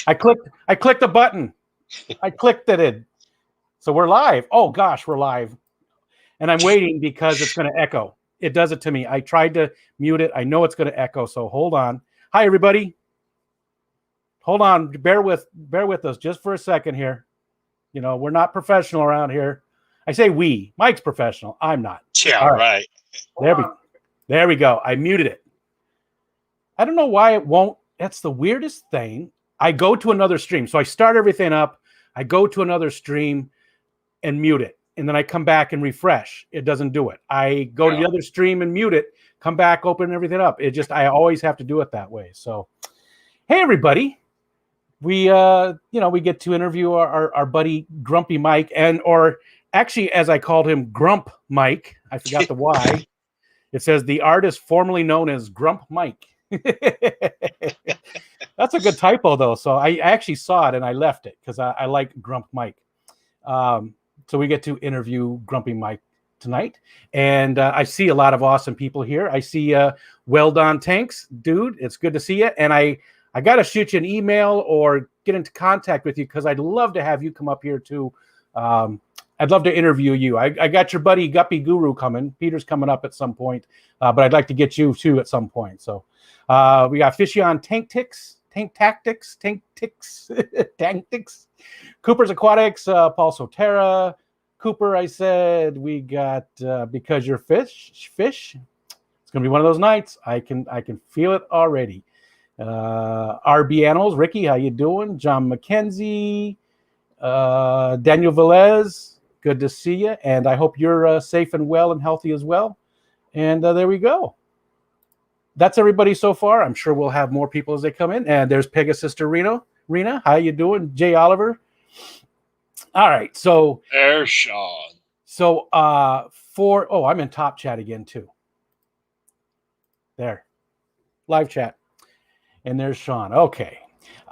I clicked the button. I clicked it. So we're live. Oh gosh, we're live. And I'm waiting because it's going to echo. It does it to me. I tried to mute it. I know it's going to echo. So hold on. Hi everybody. Hold on. Bear with us just for a second here. You know, we're not professional around here. I say we. Mike's professional. I'm not. Yeah, all right. There we go. I muted it. I don't know why it won't. That's the weirdest thing. I go to another stream. So I start everything up. I go to another stream and mute it. And then I come back and refresh. It doesn't do it. I go to the other stream and mute it, come back, open everything up. I always have to do it that way. So, hey, everybody. We get to interview our buddy Grumpy Mike, or actually, as I called him, Grump Mike. I forgot the Y. It says the artist formerly known as Grump Mike. That's a good typo, though. So I actually saw it and I left it because I like Grump Mike. So we get to interview Grumpy Mike tonight. And I see a lot of awesome people here. I see Well Done Tanks. Dude, it's good to see you. And I got to shoot you an email or get into contact with you because I'd love to have you come up here too. I'd love to interview you. I got your buddy Guppy Guru coming. Peter's coming up at some point, but I'd like to get you too at some point. So we got Fishy on Tank Tactics, Cooper's Aquatics, Paul Sotera, Cooper. I said we got Because You're Fish. It's gonna be one of those nights. I can feel it already. RB Annals, Ricky, how you doing? John McKenzie, Daniel Velez, good to see you, and I hope you're safe and well and healthy as well. And there we go. That's everybody so far. I'm sure we'll have more people as they come in. And there's Pegasus Rena, how you doing? Jay Oliver. All right, so there's Sean. So I'm in top chat again too. There, live chat. And there's Sean. Okay.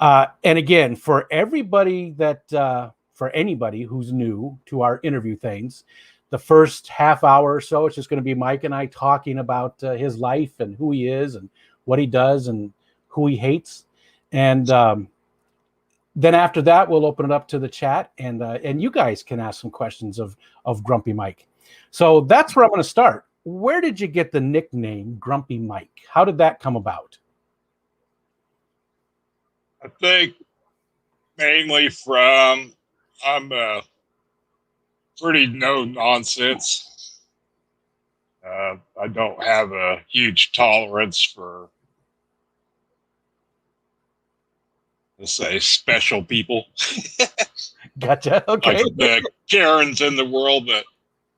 And again, for everybody for anybody who's new to our interview things, the first half hour or so, it's just going to be Mike and I talking about his life and who he is and what he does and who he hates. And then after that, we'll open it up to the chat and you guys can ask some questions of Grumpy Mike. So that's where I'm going to start. Where did you get the nickname Grumpy Mike? How did that come about? I think mainly from I'm pretty no nonsense. I don't have a huge tolerance for, let's say, special people. Gotcha. Okay. Like the Karens in the world, but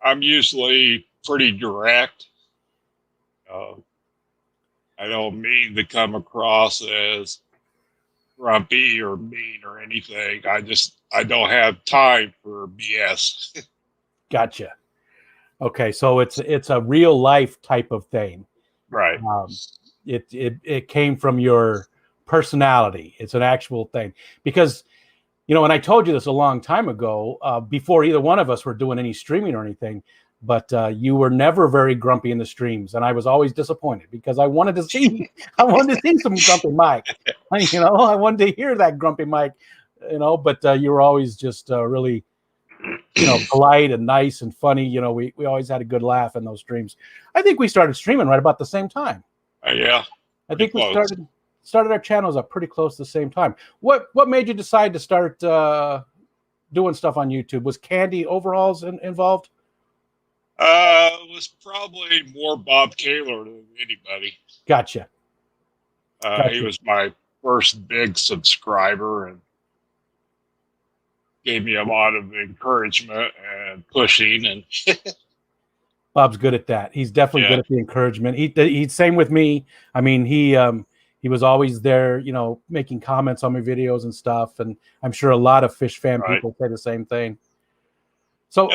I'm usually pretty direct. I don't mean to come across as grumpy or mean or anything. I don't have time for BS. Gotcha. Okay, so it's a real life type of thing, right? It came from your personality. It's an actual thing because, and I told you this a long time ago, before either one of us were doing any streaming or anything. But you were never very grumpy in the streams, and I was always disappointed because I wanted to see some Grumpy Mike. I wanted to hear that Grumpy Mike. But you were always just really, polite and nice and funny. We always had a good laugh in those streams. I think we started streaming right about the same time. Yeah, I think we started our channels up pretty close to the same time. What made you decide to start doing stuff on YouTube? Was Candy Overalls involved? It was probably more Bob Kaler than anybody. Gotcha. He was my first big subscriber and gave me a lot of encouragement and pushing. And Bob's good at that. He's definitely good at the encouragement. He's same with me. I mean, he was always there, making comments on my videos and stuff. And I'm sure a lot of fish fan people say the same thing. So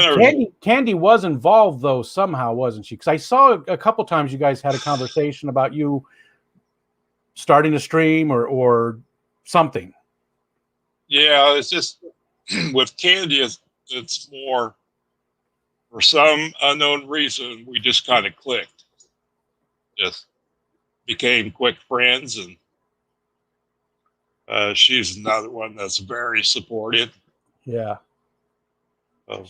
Candy was involved, though, somehow, wasn't she? Because I saw a couple times you guys had a conversation about you starting a stream or something. Yeah, it's just with Candy, it's more for some unknown reason we just kind of clicked, just became quick friends, and She's another one that's very supportive. Yeah. So,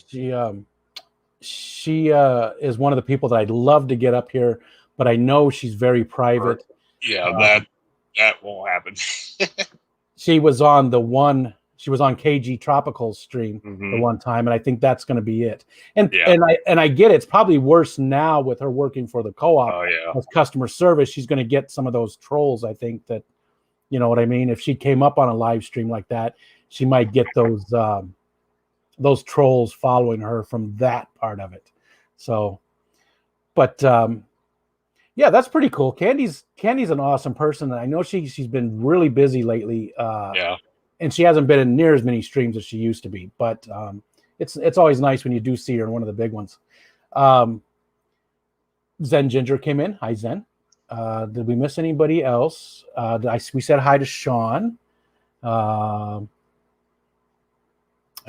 She is one of the people that I'd love to get up here, but I know she's very private. yeah, that won't happen. She was on KG Tropical stream the one time, and I think that's going to be it. And I get it. It's probably worse now with her working for the co-op as customer service. She's going to get some of those trolls. I think that, you know what I mean? If she came up on a live stream like that, she might get those trolls following her from that part of it. So, but yeah, that's pretty cool. Candy's an awesome person. And I know she's been really busy lately. And she hasn't been in near as many streams as she used to be, but it's always nice when you do see her in one of the big ones. Zen Ginger came in. Hi, Zen. Did we miss anybody else? We said hi to Sean. I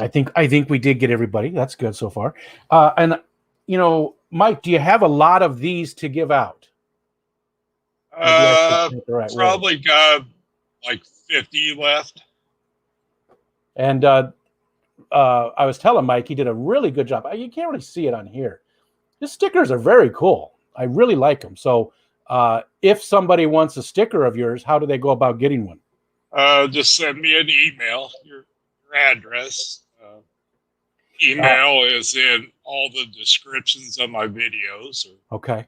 think we did get everybody. That's good so far. And you know, Mike, do you have a lot of these to give out? Probably got like 50 left. And I was telling Mike he did a really good job. You can't really see it on here. His stickers are very cool. I really like them. So if somebody wants a sticker of yours, how do they go about getting one? Just send me an email, your address. Email is in all the descriptions of my videos. Okay,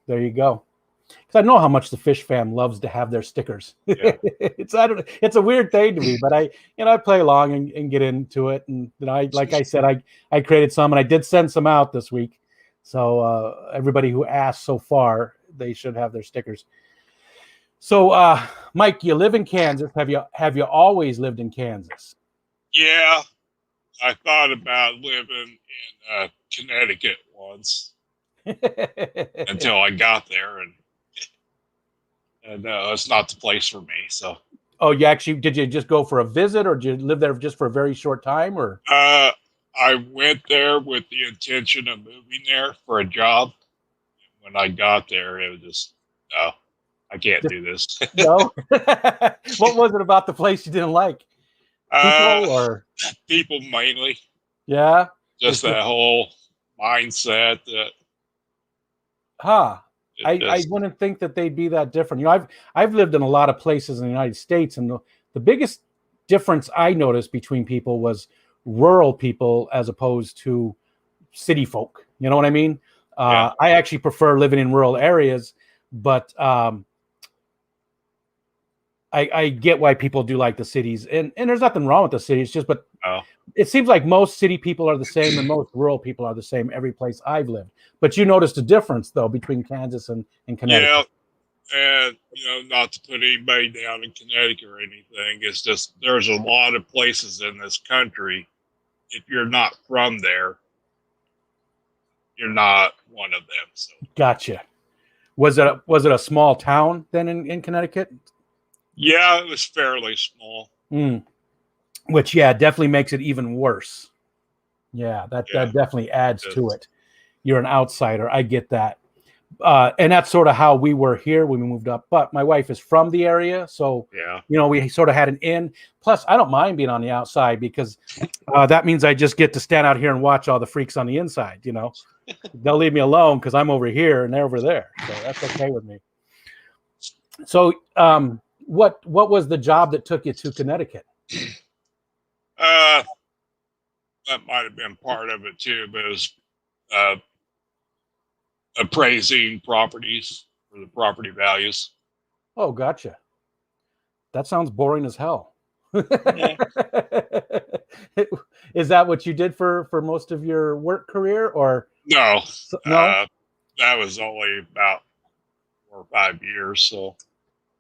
there you go. Because I know how much the Fish Fam loves to have their stickers. Yeah. It's a weird thing to me, but I play along and get into it. And like I said, I created some, and I did send some out this week. So everybody who asked so far, they should have their stickers. So Mike, you live in Kansas. Have you always lived in Kansas? Yeah, I thought about living in Connecticut once until I got there, and it's not the place for me. So, did you just go for a visit, or did you live there just for a very short time, or? I went there with the intention of moving there for a job. When I got there, it was just no, I can't do this. No. What was it about the place you didn't like? People mainly. Yeah. Just that whole mindset that. I wouldn't think that they'd be that different. You know, I've lived in a lot of places in the United States, and the biggest difference I noticed between people was rural people as opposed to city folk. You know what I mean? I actually prefer living in rural areas, but I get why people do like the cities, and there's nothing wrong with the cities. Just, but it seems like most city people are the same, and most rural people are the same every place I've lived. But you noticed a difference though between Kansas and Connecticut. Yeah, and not to put anybody down in Connecticut or anything. It's just there's a lot of places in this country. If you're not from there, you're not one of them. So. Gotcha. Was it a small town then in Connecticut? Yeah, it was fairly small. Which, definitely makes it even worse. Yeah, that definitely adds to it. You're an outsider. I get that. And that's sort of how we were here when we moved up. But my wife is from the area, so we sort of had an in. Plus, I don't mind being on the outside because that means I just get to stand out here and watch all the freaks on the inside. You know, they'll leave me alone because I'm over here and they're over there, so that's okay with me. So, what was the job that took you to Connecticut? That might have been part of it too, but it was appraising properties for the property values. Oh, gotcha. That sounds boring as hell. Yeah. Is that what you did for most of your work career, or no? No, that was only about 4 or 5 years. So,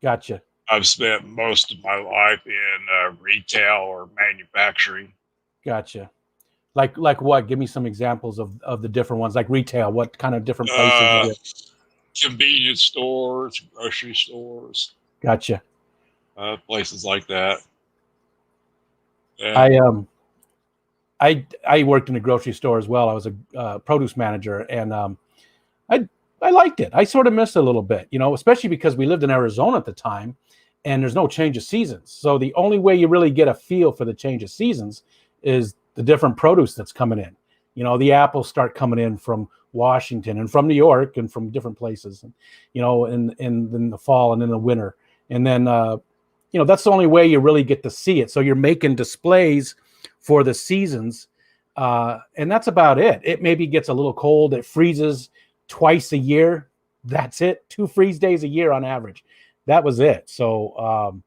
gotcha. I've spent most of my life in retail or manufacturing. Gotcha. Like what? Give me some examples of the different ones. Like retail, what kind of different places? Convenience stores, grocery stores. Gotcha. Places like that. And I worked in a grocery store as well. I was a produce manager, and I liked it. I sort of missed it a little bit, especially because we lived in Arizona at the time, and there's no change of seasons. So the only way you really get a feel for the change of seasons is the different produce that's coming in. You know, the apples start coming in from Washington and from New York and from different places, and, you know, in the fall and in the winter. And then, you know, that's the only way you really get to see it. So you're making displays for the seasons, and that's about it. It maybe gets a little cold. It freezes twice a year. That's it. 2 freeze days a year on average. That was it. So,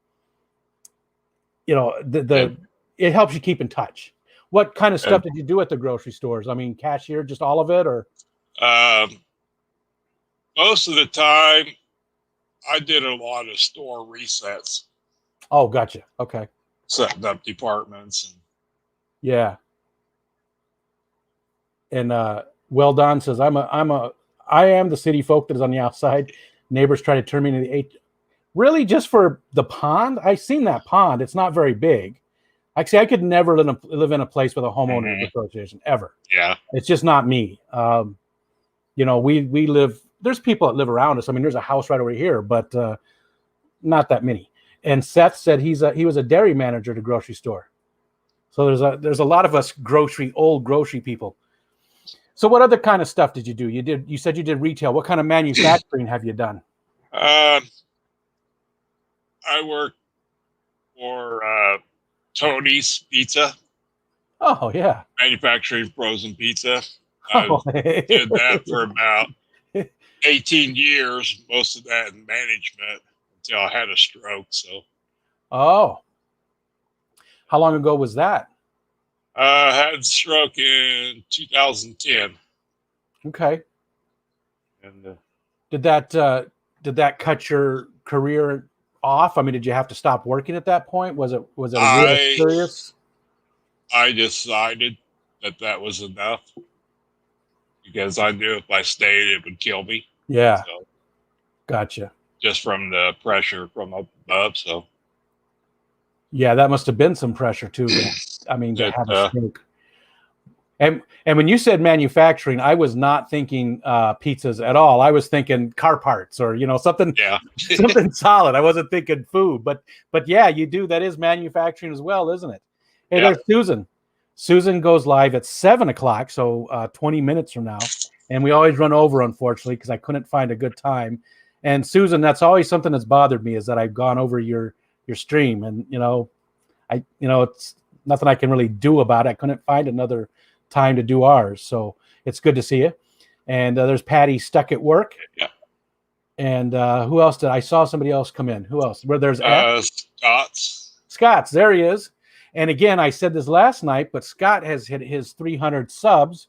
you know, it helps you keep in touch. What kind of stuff did you do at the grocery stores? I mean, cashier, just all of it, or? Most of the time, I did a lot of store resets. Oh, gotcha. Okay. Setting up departments. Yeah. And Well Don says, I am the city folk that is on the outside. Neighbors try to turn me into the eight. Really, just for the pond? I've seen that pond. It's not very big. Actually, I could never live in a place with a homeowners association ever. Yeah. It's just not me. You know, we live, there's people that live around us. I mean, there's a house right over here, but not that many. And Seth said he was a dairy manager at a grocery store. So there's a lot of us old grocery people. So what other kind of stuff did you do? You said you did retail. What kind of manufacturing have you done? I worked for Tony's Pizza. Oh, yeah. Manufacturing frozen pizza. I did that for about 18 years, most of that in management, until I had a stroke. So. Oh. How long ago was that? I had a stroke in 2010. Okay. And did that cut your career off? I mean, did you have to stop working at that point? Was it real serious? I decided that was enough, because I knew if I stayed, it would kill me. Yeah. So, gotcha. Just from the pressure from above. So. Yeah, that must have been some pressure too. I mean, to have a stroke. And when you said manufacturing, I was not thinking pizzas at all. I was thinking car parts, or, you know, something, something solid. I wasn't thinking food, but yeah, you do. That is manufacturing as well, isn't it? Hey, there's Susan. Susan goes live at 7:00, so 20 minutes from now. And we always run over, unfortunately, because I couldn't find a good time. And Susan, that's always something that's bothered me, is that I've gone over your stream, and it's nothing I can really do about it. I couldn't find another time to do ours, so it's good to see you. And there's Patty stuck at work. Yeah. And who else I saw somebody else come in? Who else? Where there's Scott's. There he is. And again, I said this last night, but Scott has hit his 300 subs,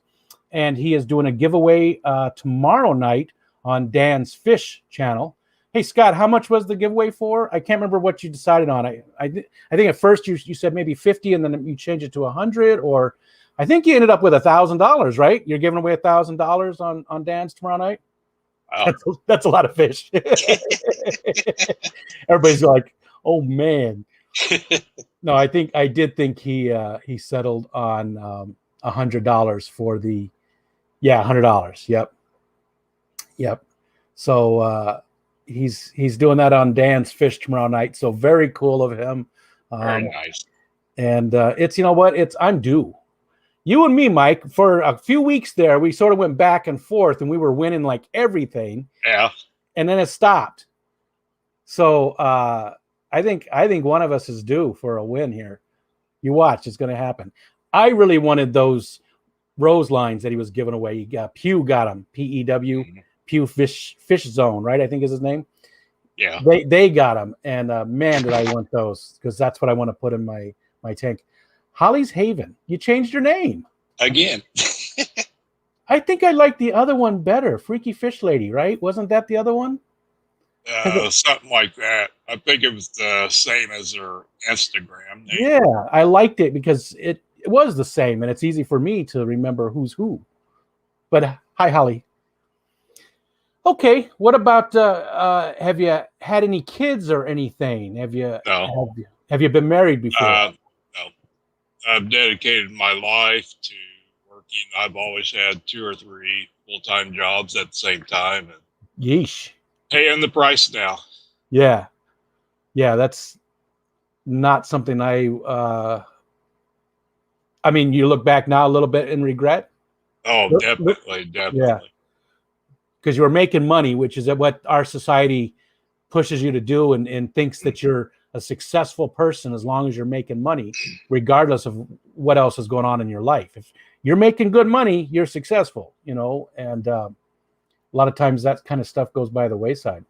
and he is doing a giveaway tomorrow night on Dan's Fish channel. Hey, Scott, how much was the giveaway for? I can't remember what you decided on. I think at first you said maybe 50, and then you changed it to 100, or I think you ended up with $1,000, right? You're giving away $1,000 on Dan's tomorrow night. Wow. That's a lot of fish. Everybody's like, "Oh man." No, I did think he settled on $100 for the, $100. Yep. So he's doing that on Dan's Fish tomorrow night. So very cool of him. Very nice. And it's, you know what, I'm due. You and me, Mike, for a few weeks there, we sort of went back and forth, and we were winning like everything. Yeah. And then it stopped. So I think one of us is due for a win here. You watch, it's going to happen. I really wanted those rose lines that he was giving away. Pew got them, P-E-W, Pew Fish Zone, right? I think is his name. Yeah. They got them, and man, did I want those, because that's what I want to put in my tank. Holly's Haven. You changed your name again. I think I like the other one better. Freaky Fish Lady, right? Wasn't that the other one? Something like that. I think it was the same as their Instagram name. Yeah, I liked it because it was the same, and it's easy for me to remember who's who. But hi, Holly. Okay, what about have you had any kids or anything? No. Have you been married before? No. I've dedicated my life to working. I've always had 2 or 3 full-time jobs at the same time. And yeesh. paying the price now. Yeah. Yeah, that's not something I mean, you look back now a little bit in regret. Oh, definitely. Yeah, because you were making money, which is what our society pushes you to do, and thinks that you're a successful person as long as you're making money, regardless of what else is going on in your life. If you're making good money, you're successful, and a lot of times that kind of stuff goes by the wayside.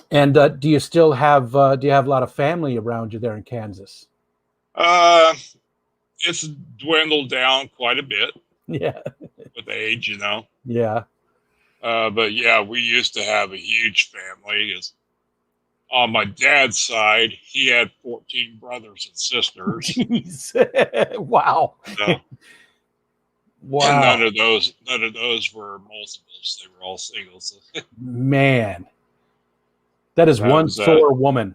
And do you still have do you have a lot of family around you there in Kansas? It's dwindled down quite a bit Yeah. with age, Yeah. But yeah, we used to have a huge family. On my dad's side, he had 14 brothers and sisters. Jeez. Wow. So, Wow. and none of those were multiples. They were all singles. Man. That is one sore woman.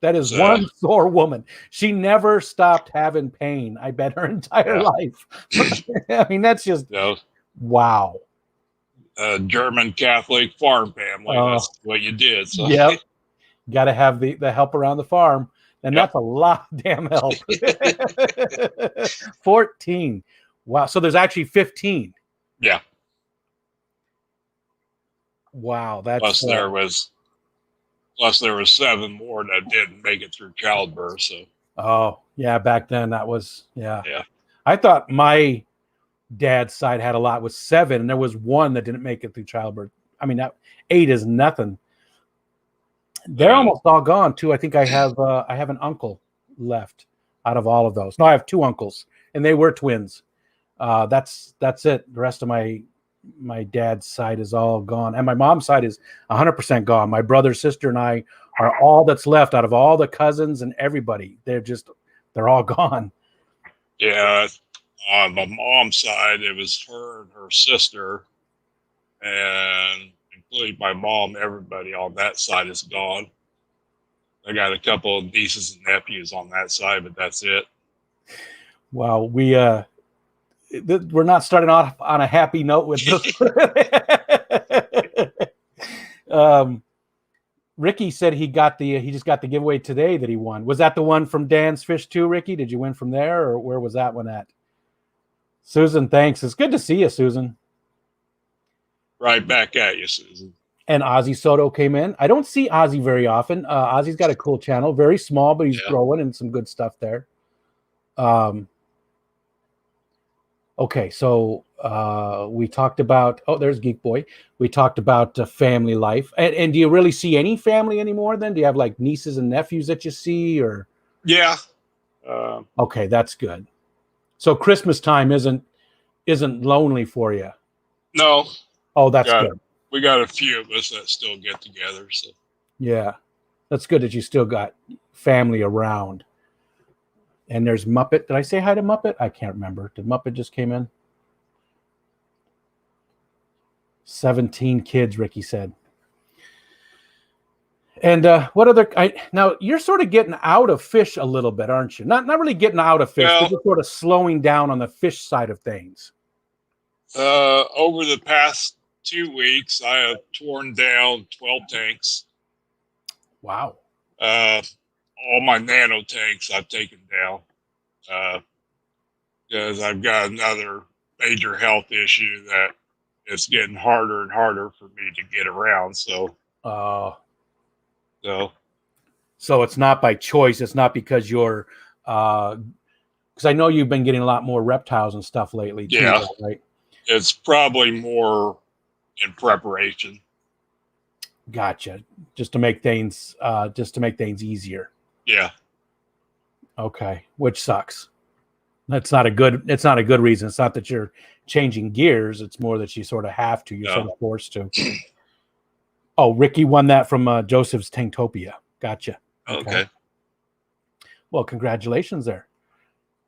That is one sore woman. She never stopped having pain, I bet, her entire life. I mean, that's just wow. German Catholic farm family. That's what you did. So. Yep. Got to have the help around the farm. And that's a lot of damn help. 14. Wow. So there's actually 15. Yeah. Wow. That's plus there was 7 more that didn't make it through childbirth. So. Oh, yeah. Back then that was, Yeah. I thought my dad's side had a lot with 7, and there was 1 that didn't make it through childbirth. I mean, 8 is nothing. They're almost all gone too. I think I have an uncle left out of all of those. No, I have 2 uncles, and they were twins. That's it. The rest of my dad's side is all gone, and my mom's side is 100% gone. My brother, sister, and I are all that's left out of all the cousins and everybody. They're all gone. Yeah, on my mom's side, it was her and her sister, and including my mom, everybody on that side is gone. I got a couple of nieces and nephews on that side, but that's it. Wow, we're not starting off on a happy note with this. Ricky said he just got the giveaway today that he won. Was that the one from Dan's Fish too, Ricky? Did you win from there, or where was that one at? Susan, thanks. It's good to see you, Susan. Right back at you, Susan. And Ozzy Soto came in. I don't see Ozzy very often. Ozzy's got a cool channel, very small, but he's growing and some good stuff there. Okay, so we talked about, there's Geek Boy. We talked about family life. And do you really see any family anymore then? Do you have like nieces and nephews that you see, or? Yeah. Okay, that's good. So Christmas time isn't lonely for you? No. Oh, that's good. We got a few of us that still get together. So. Yeah, that's good that you still got family around. And there's Muppet. Did I say hi to Muppet? I can't remember. Did Muppet just came in? 17 kids, Ricky said. And what other? Now you're sort of getting out of fish a little bit, aren't you? Not really getting out of fish, but just sort of slowing down on the fish side of things. Over the past 2 weeks, I have torn down 12 tanks. Wow. All my nano tanks I've taken down because I've got another major health issue that it's getting harder and harder for me to get around. So it's not by choice. It's not because you're because I know you've been getting a lot more reptiles and stuff lately too, yeah, right? It's probably more in preparation. Gotcha. Just to make things easier. Yeah. Okay. Which sucks. It's not a good reason. It's not that you're changing gears. It's more that you sort of have to. You're sort of forced to. Oh, Ricky won that from Joseph's Tanktopia. Gotcha. Okay. Well, congratulations there.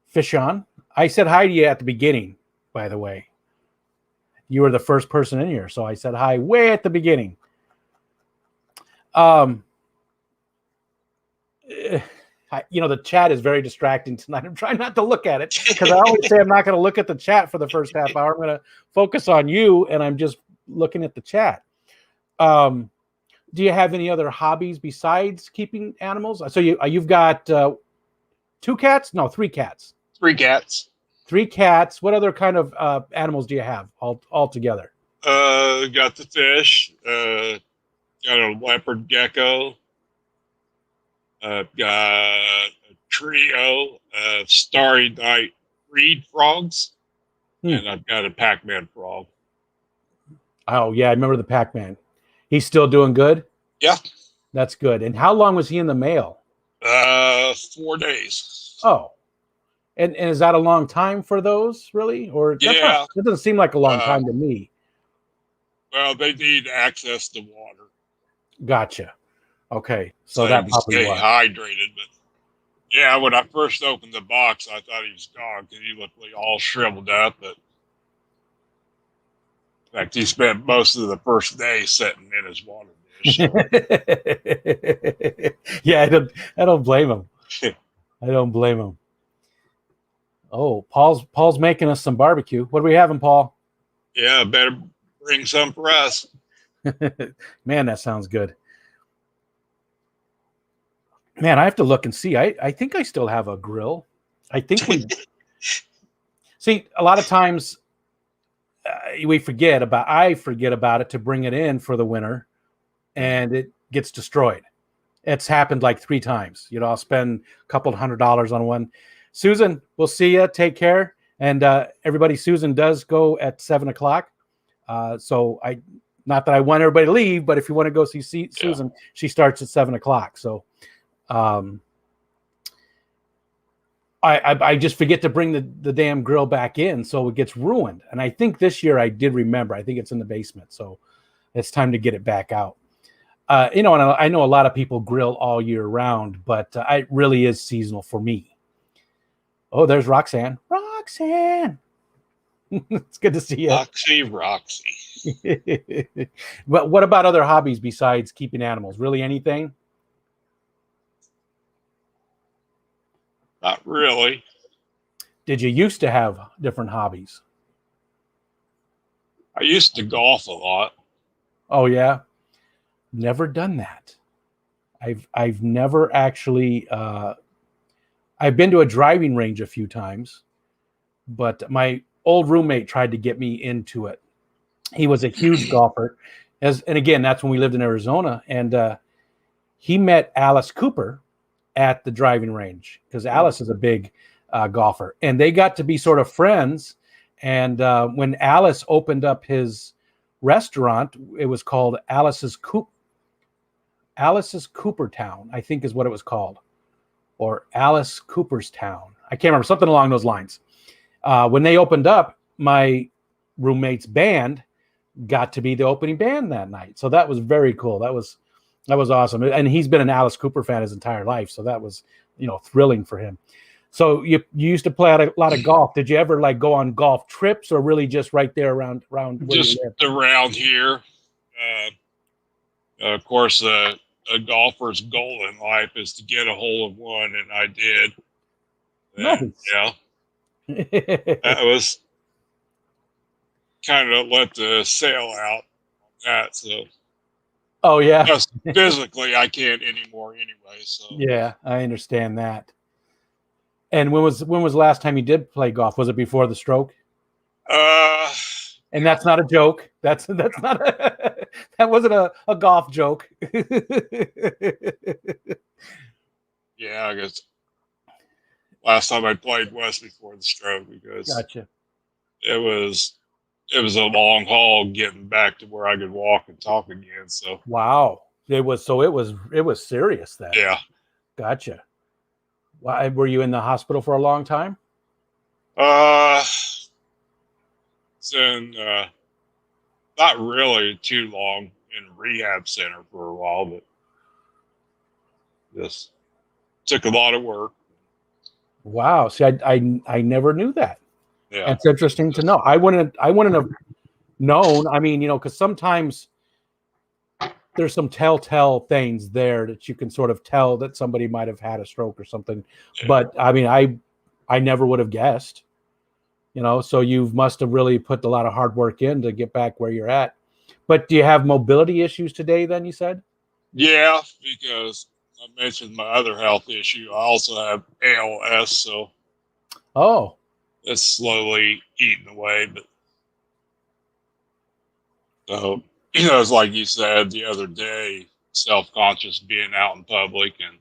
Fish on. I said hi to you at the beginning, by the way. You were the first person in here, so I said hi way at the beginning. The chat is very distracting tonight. I'm trying not to look at it because I always say I'm not going to look at the chat for the first half hour. I'm going to focus on you, and I'm just looking at the chat. do you have any other hobbies besides keeping animals? So you've got 2 cats? No, 3 cats. 3 cats. 3 cats. What other kind of animals do you have all together? Got the fish. Got a leopard gecko. Got a trio of starry night reed frogs. And I've got a Pac-Man frog. Oh, yeah, I remember the Pac-Man. He's still doing good? Yeah. That's good. And how long was he in the mail? 4 days. Oh. And is that a long time for those, really? Or yeah. It doesn't seem like a long time to me. Well, they need access to water. Gotcha. Okay. So that probably stay hydrated. But yeah, when I first opened the box, I thought he was gone because he looked like all shriveled up. But in fact, he spent most of the first day sitting in his water dish. Yeah, I don't blame him. I don't blame him. Oh, Paul's making us some barbecue. What are we having, Paul? Yeah, better bring some for us. Man, that sounds good. Man, I have to look and see. I think I still have a grill. I think we see a lot of times I forget about it to bring it in for the winter, and it gets destroyed. It's happened like 3 times. I'll spend a couple $100 on one. Susan, we'll see you. Take care. And everybody, Susan does go at 7:00. So not that I want everybody to leave, but if you want to go see Susan, she starts at 7:00. So I just forget to bring the damn grill back in, so it gets ruined. And I think this year I did remember. I think it's in the basement, so it's time to get it back out. And I know a lot of people grill all year round, but it really is seasonal for me. Oh, there's Roxanne. Roxanne. It's good to see you. Roxy. But what about other hobbies besides keeping animals? Really anything? Not really. Did you used to have different hobbies? I used to golf a lot. Oh, yeah? Never done that. I've never actually... I've been to a driving range a few times, but my old roommate tried to get me into it. He was a huge golfer. And again, that's when we lived in Arizona. And he met Alice Cooper at the driving range because Alice is a big golfer. And they got to be sort of friends. And when Alice opened up his restaurant, it was called Alice's Coopertown, I think is what it was called. Or Alice Cooperstown. I can't remember, something along those lines. When they opened up, my roommate's band got to be the opening band that night. So that was very cool. That was awesome. And he's been an Alice Cooper fan his entire life. So that was, thrilling for him. So you used to play a lot of golf. Did you ever go on golf trips or really just right there around where just you live? Around here? Of course, a golfer's goal in life is to get a hole in one, and I did. And, nice. That was kind of let the sail out on that. So, oh yeah, just physically I can't anymore anyway. So yeah, I understand that. And when was the last time you did play golf? Was it before the stroke? And that's not a joke. That's not that wasn't a golf joke. Yeah, I guess last time I played was before the stroke because gotcha. It was a long haul getting back to where I could walk and talk again. So wow, it was serious then. Yeah, gotcha. Why were you in the hospital for a long time? Not really too long in rehab center for a while, but just took a lot of work. Wow. See, I never knew that. Yeah, that's interesting to know. I wouldn't have known. I mean, because sometimes there's some telltale things there that you can sort of tell that somebody might have had a stroke or something. Yeah. But I mean, I never would have guessed. So you must have really put a lot of hard work in to get back where you're at. But do you have mobility issues today then, you said? Yeah, because I mentioned my other health issue. I also have ALS, so Oh, it's slowly eating away. But so, it's like you said the other day, self-conscious being out in public and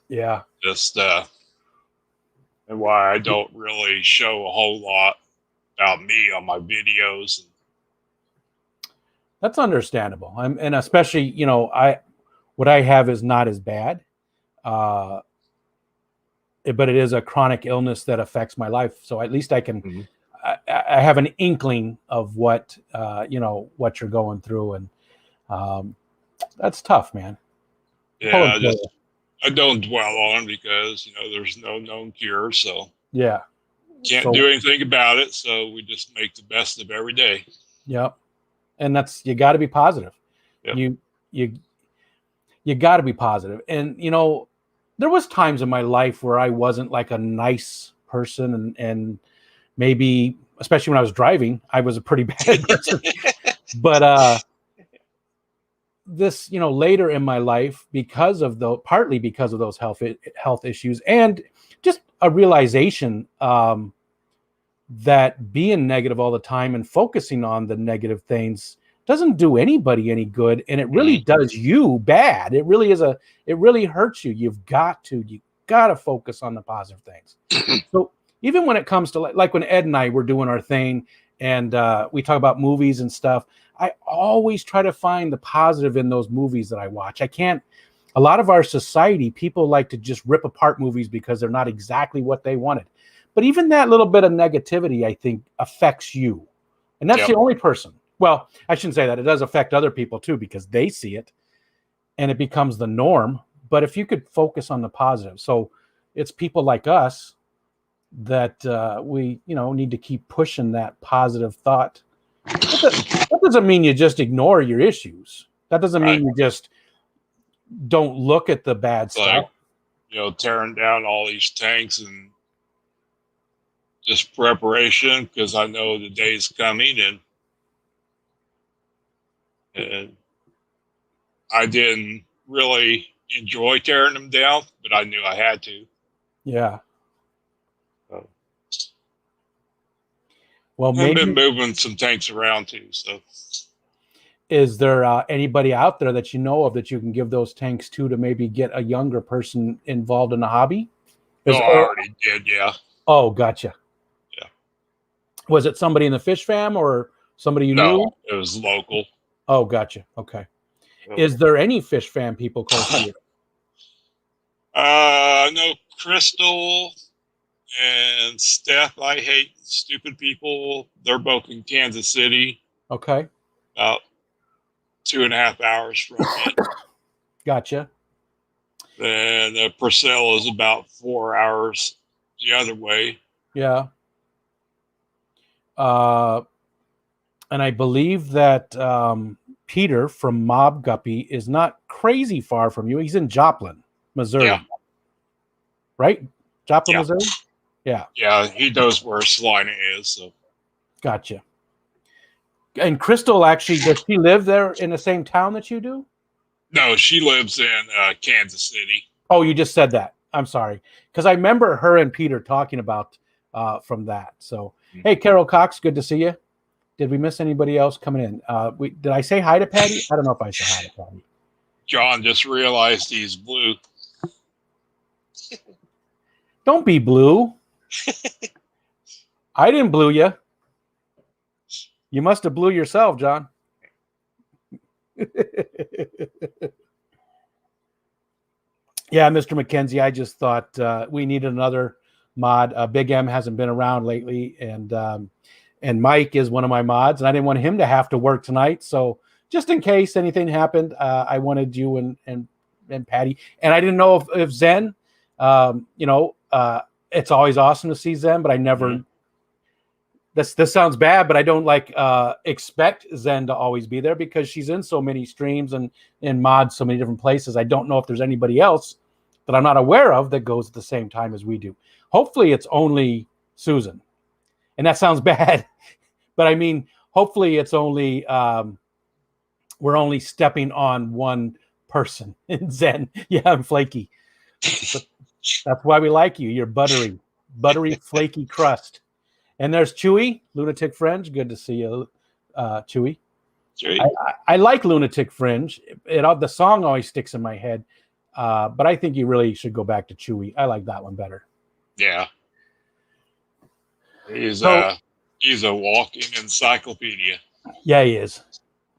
yeah. just and why I don't really show a whole lot about me on my videos. That's understandable. And especially, what I have is not as bad. Uh, but it is a chronic illness that affects my life. So at least Mhm. I have an inkling of what, what you're going through. And that's tough, man. Pulling Yeah, for you. I don't dwell on it because there's no known cure, so Yeah. can't So, do anything about it. So we just make the best of every day. yeah. And you got to be positive. Yep. You, you, you got to be positive. And, there was times in my life where I wasn't like a nice person and maybe, especially when I was driving, I was a pretty bad person. But this, later in my life, partly because of those health issues, and just a realization that being negative all the time and focusing on the negative things doesn't do anybody any good, and it really does you bad. It really hurts you. You got to focus on the positive things. So even when it comes to like when Ed and I were doing our thing and we talk about movies and stuff, I always try to find the positive in those movies that I watch. A lot of our society, people like to just rip apart movies because they're not exactly what they wanted. But even that little bit of negativity, I think, affects you. And that's Yep. the only person. Well, I shouldn't say that. It does affect other people too, because they see it and it becomes the norm. But if you could focus on the positive. So it's people like us that we need to keep pushing that positive thought. That doesn't mean you just ignore your issues. That doesn't mean Right. you just don't look at the bad stuff. Like, tearing down all these tanks and just preparation because I know the day's coming and I didn't really enjoy tearing them down, but I knew I had to. Yeah. So, Well, I've been maybe, moving some tanks around too. So is there anybody out there that you know of that you can give those tanks to maybe get a younger person involved in the hobby? no, I already did. Yeah. Oh, gotcha. Yeah. Was it somebody in the fish fam or somebody you knew? No, it was local. Oh, gotcha. Okay. So, Is there any fish fam people close to you? no, Crystal and Steph. I hate stupid people. They're both in Kansas City, Okay. about 2.5 hours from me. Gotcha. And Purcell is about 4 hours the other way. Yeah. And I believe that Peter from Mob Guppy is not crazy far from you. He's in Joplin, Missouri. Yeah. Right? Joplin, Yeah. Missouri? Yeah. Yeah, he knows where Salina is. So Gotcha. And Crystal, actually, does she live there in the same town that you do? no, she lives in Kansas City. Oh, you just said that. I'm sorry. Because I remember her and Peter talking about from that. So, hey, Carol Cox, good to see you. Did we miss anybody else coming in? Did I say hi to Patty? I don't know if I said hi to Patty. John just realized he's blue. Don't be blue. I didn't blue you. You must have blew yourself, John. Yeah, Mr. McKenzie, I just thought we needed another mod. Big M hasn't been around lately, and Mike is one of my mods, and I didn't want him to have to work tonight. So just in case anything happened, I wanted you and Patty, and I didn't know if Zen, it's always awesome to see Zen, but I never. Mm-hmm. This sounds bad, but I don't expect Zen to always be there because she's in so many streams and mods so many different places. I don't know if there's anybody else that I'm not aware of that goes at the same time as we do. Hopefully it's only Susan. And that sounds bad, but I mean, hopefully it's only, we're only stepping on one person in Zen. Yeah, I'm flaky. But that's why we like you. You're buttery, flaky crust. And there's Chewy, Lunatic Fringe. Good to see you, Chewy. I like Lunatic Fringe. The song always sticks in my head, but I think you really should go back to Chewy. I like that one better. Yeah, he's a walking encyclopedia. Yeah, he is,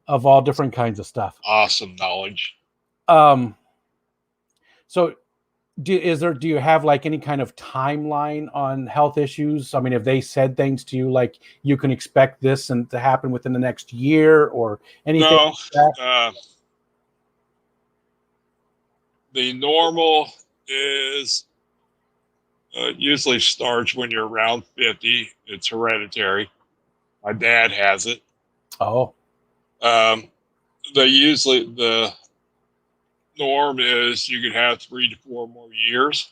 of all different kinds of stuff. Awesome knowledge. So do you have like any kind of timeline on health issues? I mean, have they said things to you like you can expect this and to happen within the next year or anything? No, like that? The normal is usually starts when you're around 50. It's hereditary. My dad has it. Oh. The norm is you could have 3 to 4 more years,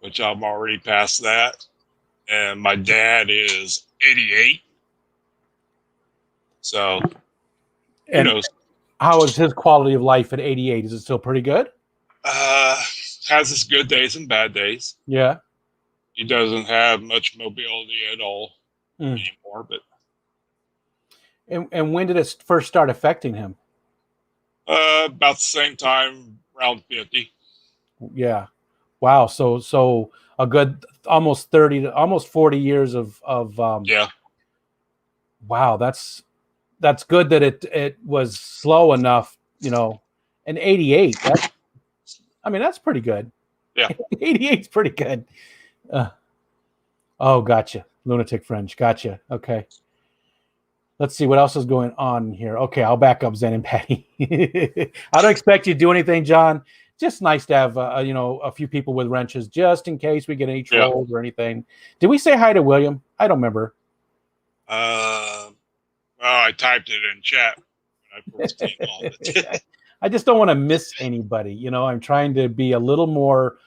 which I'm already past that. And my dad is 88. So, who knows? How is his quality of life at 88? Is it still pretty good? Has his good days and bad days. Yeah. He doesn't have much mobility at all anymore. But and when did it first start affecting him? about the same time, around 50. Yeah. Wow. So a good almost 30 to almost 40 years of yeah. Wow, that's good that it was slow enough, and 88. That's pretty good. Yeah. 88 is pretty good. Oh, gotcha. Lunatic Fringe. Gotcha. Okay. Let's see what else is going on here. Okay, I'll back up Zen and Patty. I don't expect you to do anything, John. Just nice to have a few people with wrenches just in case we get any trolls or anything. Did we say hi to William? I don't remember. I typed it in chat when I first came on. I just don't want to miss anybody. I'm trying to be a little more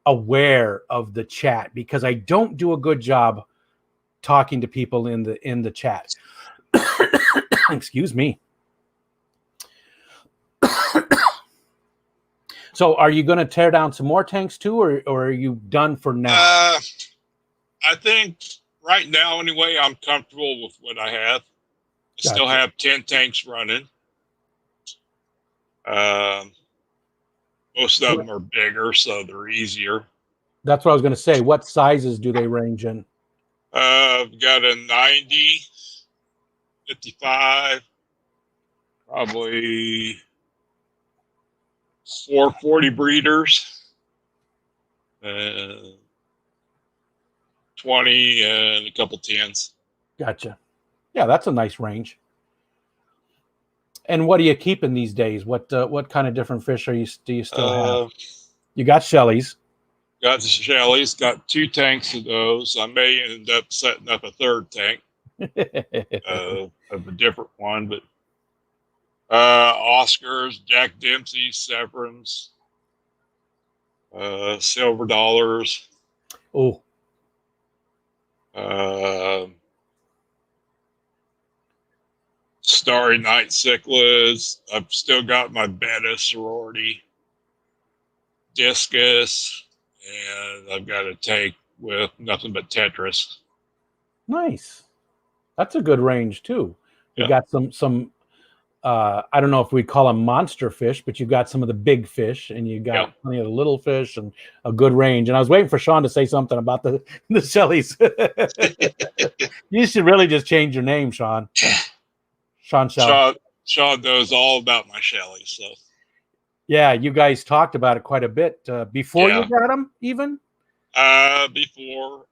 aware of the chat because I don't do a good job talking to people in the chat. Excuse me. So are you going to tear down some more tanks too, or are you done for now? I think right now, anyway, I'm comfortable with what I have. I still have 10 tanks running. Most of them are bigger, so they're easier. That's what I was going to say. What sizes do they range in? I've got a 90, 55, probably 440 breeders, 20, and a couple 10s. Gotcha. Yeah, that's a nice range. And what are you keeping these days? What kind of different fish do you still have? You got Shelleys. Got the Shelleys. Got 2 tanks of those. I may end up setting up a 3rd tank of a different one, but Oscars, Jack Dempsey, Severins, Silver Dollars. Oh. Starry Night Cichlids. I've still got my Betta sorority, Discus, and I've got a tank with nothing but Tetris. Nice. That's a good range too. You got some I don't know if we'd call them monster fish, but you've got some of the big fish and you got plenty of the little fish and a good range. And I was waiting for Sean to say something about the Shelleys. You should really just change your name, Sean. Sean knows all about my Shelleys. So. Yeah, you guys talked about it quite a bit before you got them, even? Before,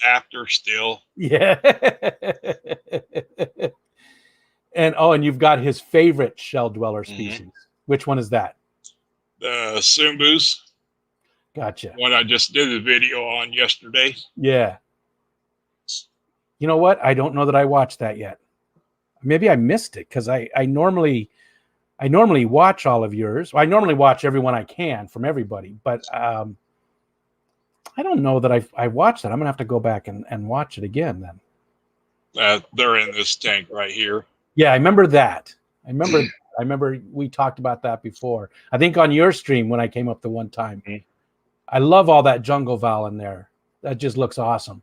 after, still. Yeah. And you've got his favorite shell dweller species. Mm-hmm. Which one is that? The Sumbus. Gotcha. One I just did a video on yesterday. Yeah. You know what? I don't know that I watched that yet. Maybe I missed it because I normally watch all of yours. Well, I normally watch everyone I can from everybody, but I don't know that I watched that. I'm gonna have to go back and watch it again then. They're in this tank right here. Yeah, I remember that. I remember I remember we talked about that before. I think on your stream when I came up the one time. Mhm. I love all that jungle val in there. That just looks awesome.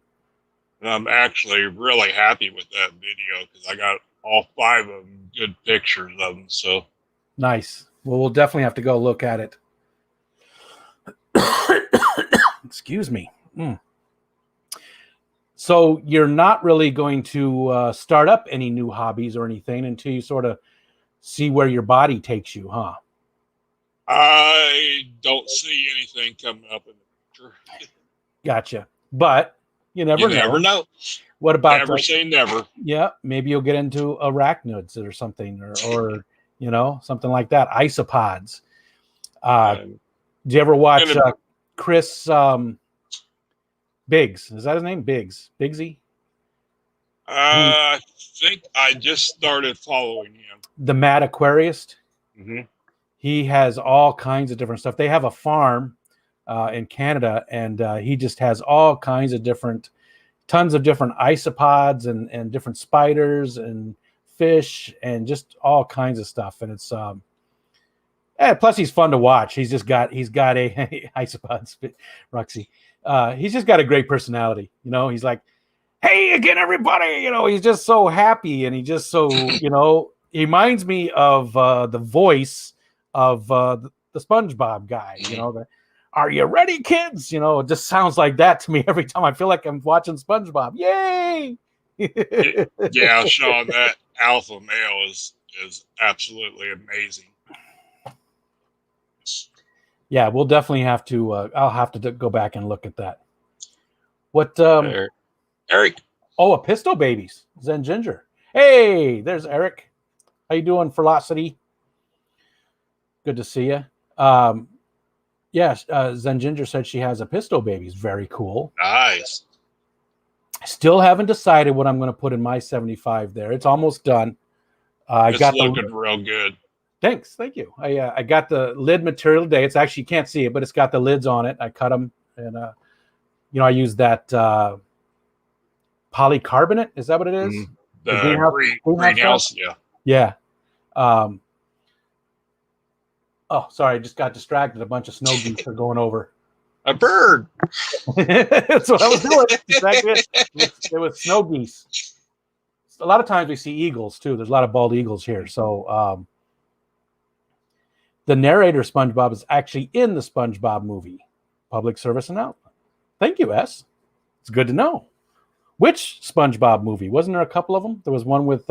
And I'm actually really happy with that video because I got all 5 of them, good pictures of them. So Nice. Well, we'll definitely have to go look at it. Excuse me. So you're not really going to start up any new hobbies or anything until you sort of see where your body takes you, huh? I don't see anything coming up in the future. Gotcha. But you never know. Never know. What about Never say never. Yeah, maybe you'll get into arachnids or something, or you know, something like that. Isopods. Do you ever watch Chris Biggs? Is that his name? Biggsy? I think I just started following him. The Mad Aquarist. Mm-hmm. He has all kinds of different stuff. They have a farm in Canada, and he just has all kinds of tons of different isopods and different spiders and fish and just all kinds of stuff. And it's plus he's fun to watch. He's got a isopods, Roxy. He's just got a great personality. You know, he's like, hey again, everybody. You know, he's just so happy, and he just so, you know, he reminds me of the voice of the SpongeBob guy. You know, are you ready, kids? You know, it just sounds like that to me every time. I feel like I'm watching SpongeBob. Yay! Yeah, Sean, that alpha male is absolutely amazing. Yeah, we'll definitely have to. I'll have to go back and look at that. What? Eric. Oh, a Pisto Babies. Zen Ginger. Hey, there's Eric. How you doing, Velocity? Good to see you. Yes, Zen Ginger said she has a Pisto Babies. Very cool. Nice. Still haven't decided what I'm going to put in my 75 there. It's almost done. It's looking real good. Thanks. Thank you. I got the lid material today. It's actually, you can't see it, but it's got the lids on it. I cut them, and you know, I use that polycarbonate. Is that what it is? The greenhouse. Yeah. Yeah. Oh, sorry. I just got distracted. A bunch of snow geese are going over. A bird. That's what I was doing. Exactly. It was snow geese. A lot of times we see eagles too. There's a lot of bald eagles here. So the narrator SpongeBob is actually in the SpongeBob movie. Public service announcement. Thank you, S. It's good to know. Which SpongeBob movie? Wasn't there a couple of them? There was one with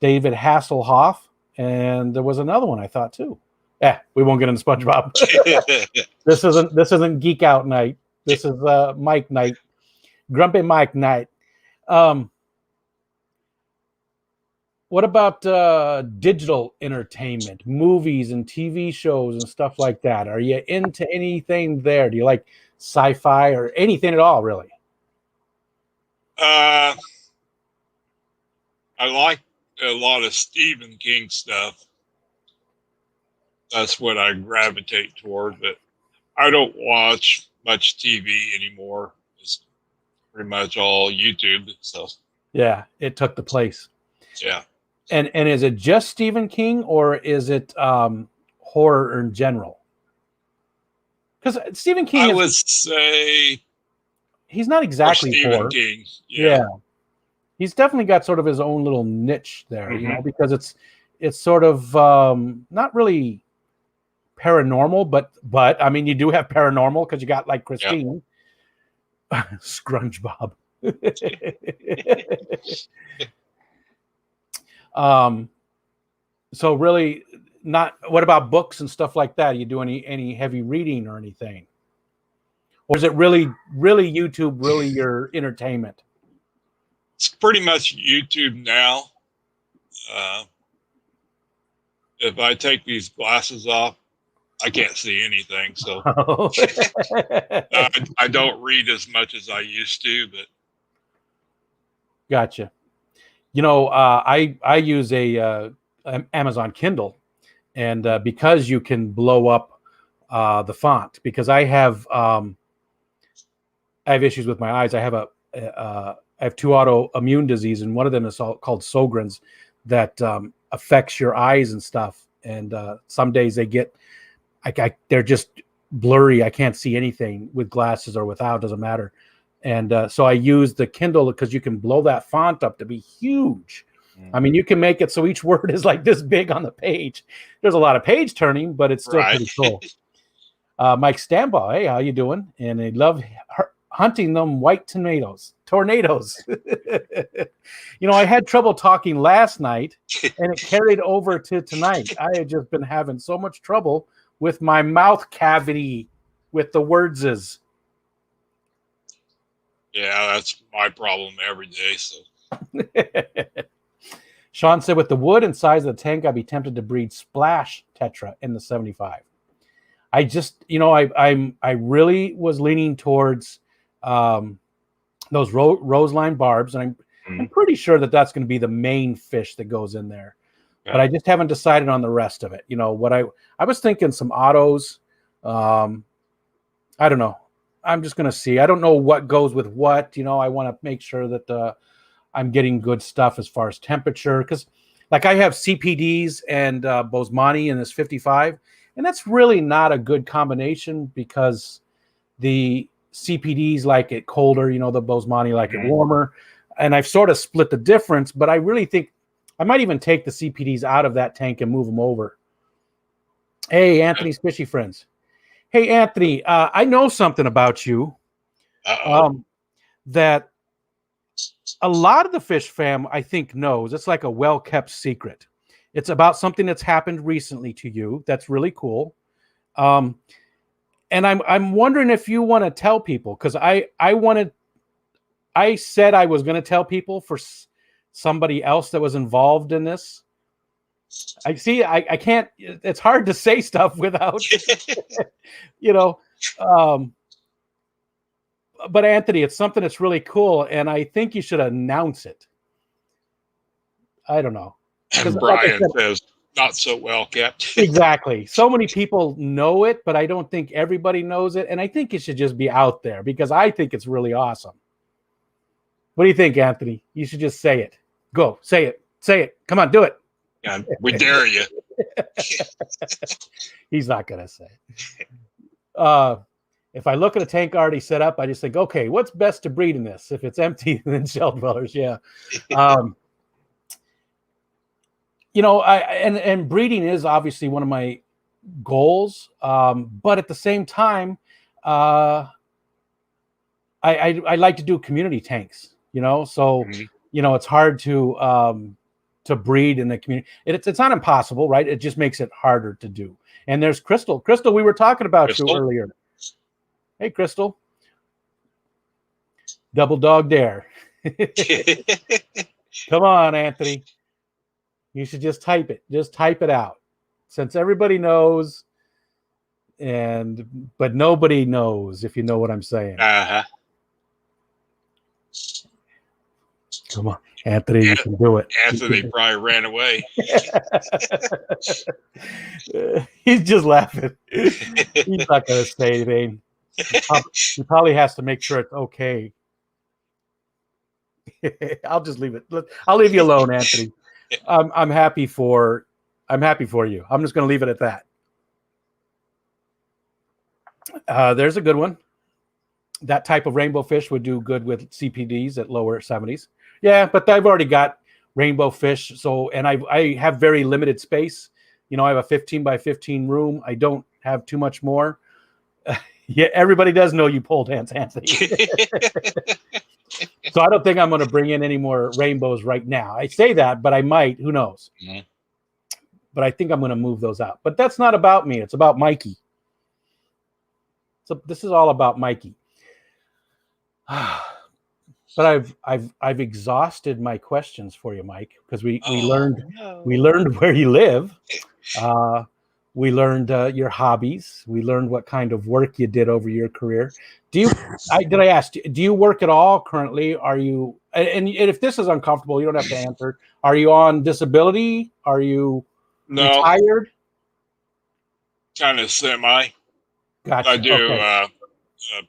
David Hasselhoff, and there was another one I thought too. Yeah, we won't get into SpongeBob. This isn't Geek Out night. This is Mike night, Grumpy Mike night. What about digital entertainment, movies and TV shows and stuff like that? Are you into anything there? Do you like sci-fi or anything at all, really? I like a lot of Stephen King stuff. That's what I gravitate toward, but I don't watch much TV anymore. It's pretty much all YouTube. So yeah, it took the place. Yeah. And is it just Stephen King, or is it horror in general? Because Stephen King, I would say he's not exactly horror. King. Yeah, he's definitely got sort of his own little niche there, you know, because it's sort of not really paranormal, but I mean, you do have paranormal because you got like Christine, SpongeBob. So really not. What about books and stuff like that? Do you do any heavy reading or anything, or is it really YouTube, really your entertainment? It's pretty much YouTube now. If I take these glasses off, I can't see anything. So I don't read as much as I used to, but gotcha. You know, I use a Amazon Kindle, and because you can blow up the font, because I have issues with my eyes. I have two autoimmune disease, and one of them is called Sjogren's. That affects your eyes and stuff. And some days they get, they're just blurry. I can't see anything with glasses or without, doesn't matter. And so I use the Kindle because you can blow that font up to be huge. I mean, you can make it so each word is like this big on the page. There's a lot of page turning, but it's still pretty cool. Mike Stambaugh, hey, how you doing? And I love hunting them white tornadoes. I had trouble talking last night, and it carried over to tonight. I had just been having so much trouble with my mouth cavity with the wordses. Yeah, that's my problem every day. So. Sean said, with the wood and size of the tank, I'd be tempted to breed splash tetra in the 75. I just, I really was leaning towards those roseline barbs, and I'm pretty sure that that's going to be the main fish that goes in there. Yeah. But I just haven't decided on the rest of it. What I was thinking some autos. I don't know. I'm just going to see. I don't know what goes with what. I want to make sure that I'm getting good stuff as far as temperature, because like I have CPDs and Bosemani in this 55, and that's really not a good combination because the CPDs like it colder, the Bosemani like it warmer, and I've sort of split the difference, but I really think I might even take the CPDs out of that tank and move them over. Hey, Anthony's Fishy Friends. Hey, Anthony, I know something about you that a lot of the fish fam, I think, knows. It's like a well-kept secret. It's about something that's happened recently to you. That's really cool. And I'm wondering if you want to tell people, because I said I was going to tell people for somebody else that was involved in this. I can't, it's hard to say stuff without, but Anthony, it's something that's really cool, and I think you should announce it. I don't know. And Brian says, not so well kept. Exactly. So many people know it, but I don't think everybody knows it, and I think it should just be out there because I think it's really awesome. What do you think, Anthony? You should just say it. Go, say it. Say it. Come on, do it. Yeah, we dare you. He's not going to say it. If I look at a tank already set up, I just think, okay, what's best to breed in this? If it's empty, then shell dwellers, yeah. And breeding is obviously one of my goals, but at the same time, I like to do community tanks. So it's hard to breed in the community. It's not impossible, right? It just makes it harder to do. And there's Crystal. Crystal, we were talking about you earlier. Hey, Crystal. Double dog dare. Come on, Anthony. You should just type it. Just type it out. Since everybody knows, but nobody knows, if you know what I'm saying. Uh-huh. Come on, Anthony, you can do it. Anthony probably ran away. He's just laughing. He's not going to say anything. He probably has to make sure it's okay. I'll just leave it. I'll leave you alone, Anthony. I'm happy for you. I'm just going to leave it at that. There's a good one. That type of rainbow fish would do good with CPDs at lower 70s. Yeah, but I've already got rainbow fish. So, and I have very limited space. I have a 15 by 15 room. I don't have too much more. Yeah, everybody does know you pulled hands, Anthony. So I don't think I'm going to bring in any more rainbows right now. I say that, but I might. Who knows? Mm-hmm. But I think I'm going to move those out. But that's not about me. It's about Mikey. So this is all about Mikey. But I've exhausted my questions for you, Mike, because we learned where you live. We learned your hobbies. We learned what kind of work you did over your career. Did I ask? Do you work at all currently? Are you? And if this is uncomfortable, you don't have to answer. Are you on disability? Are you retired? Kind of semi. Gotcha. I do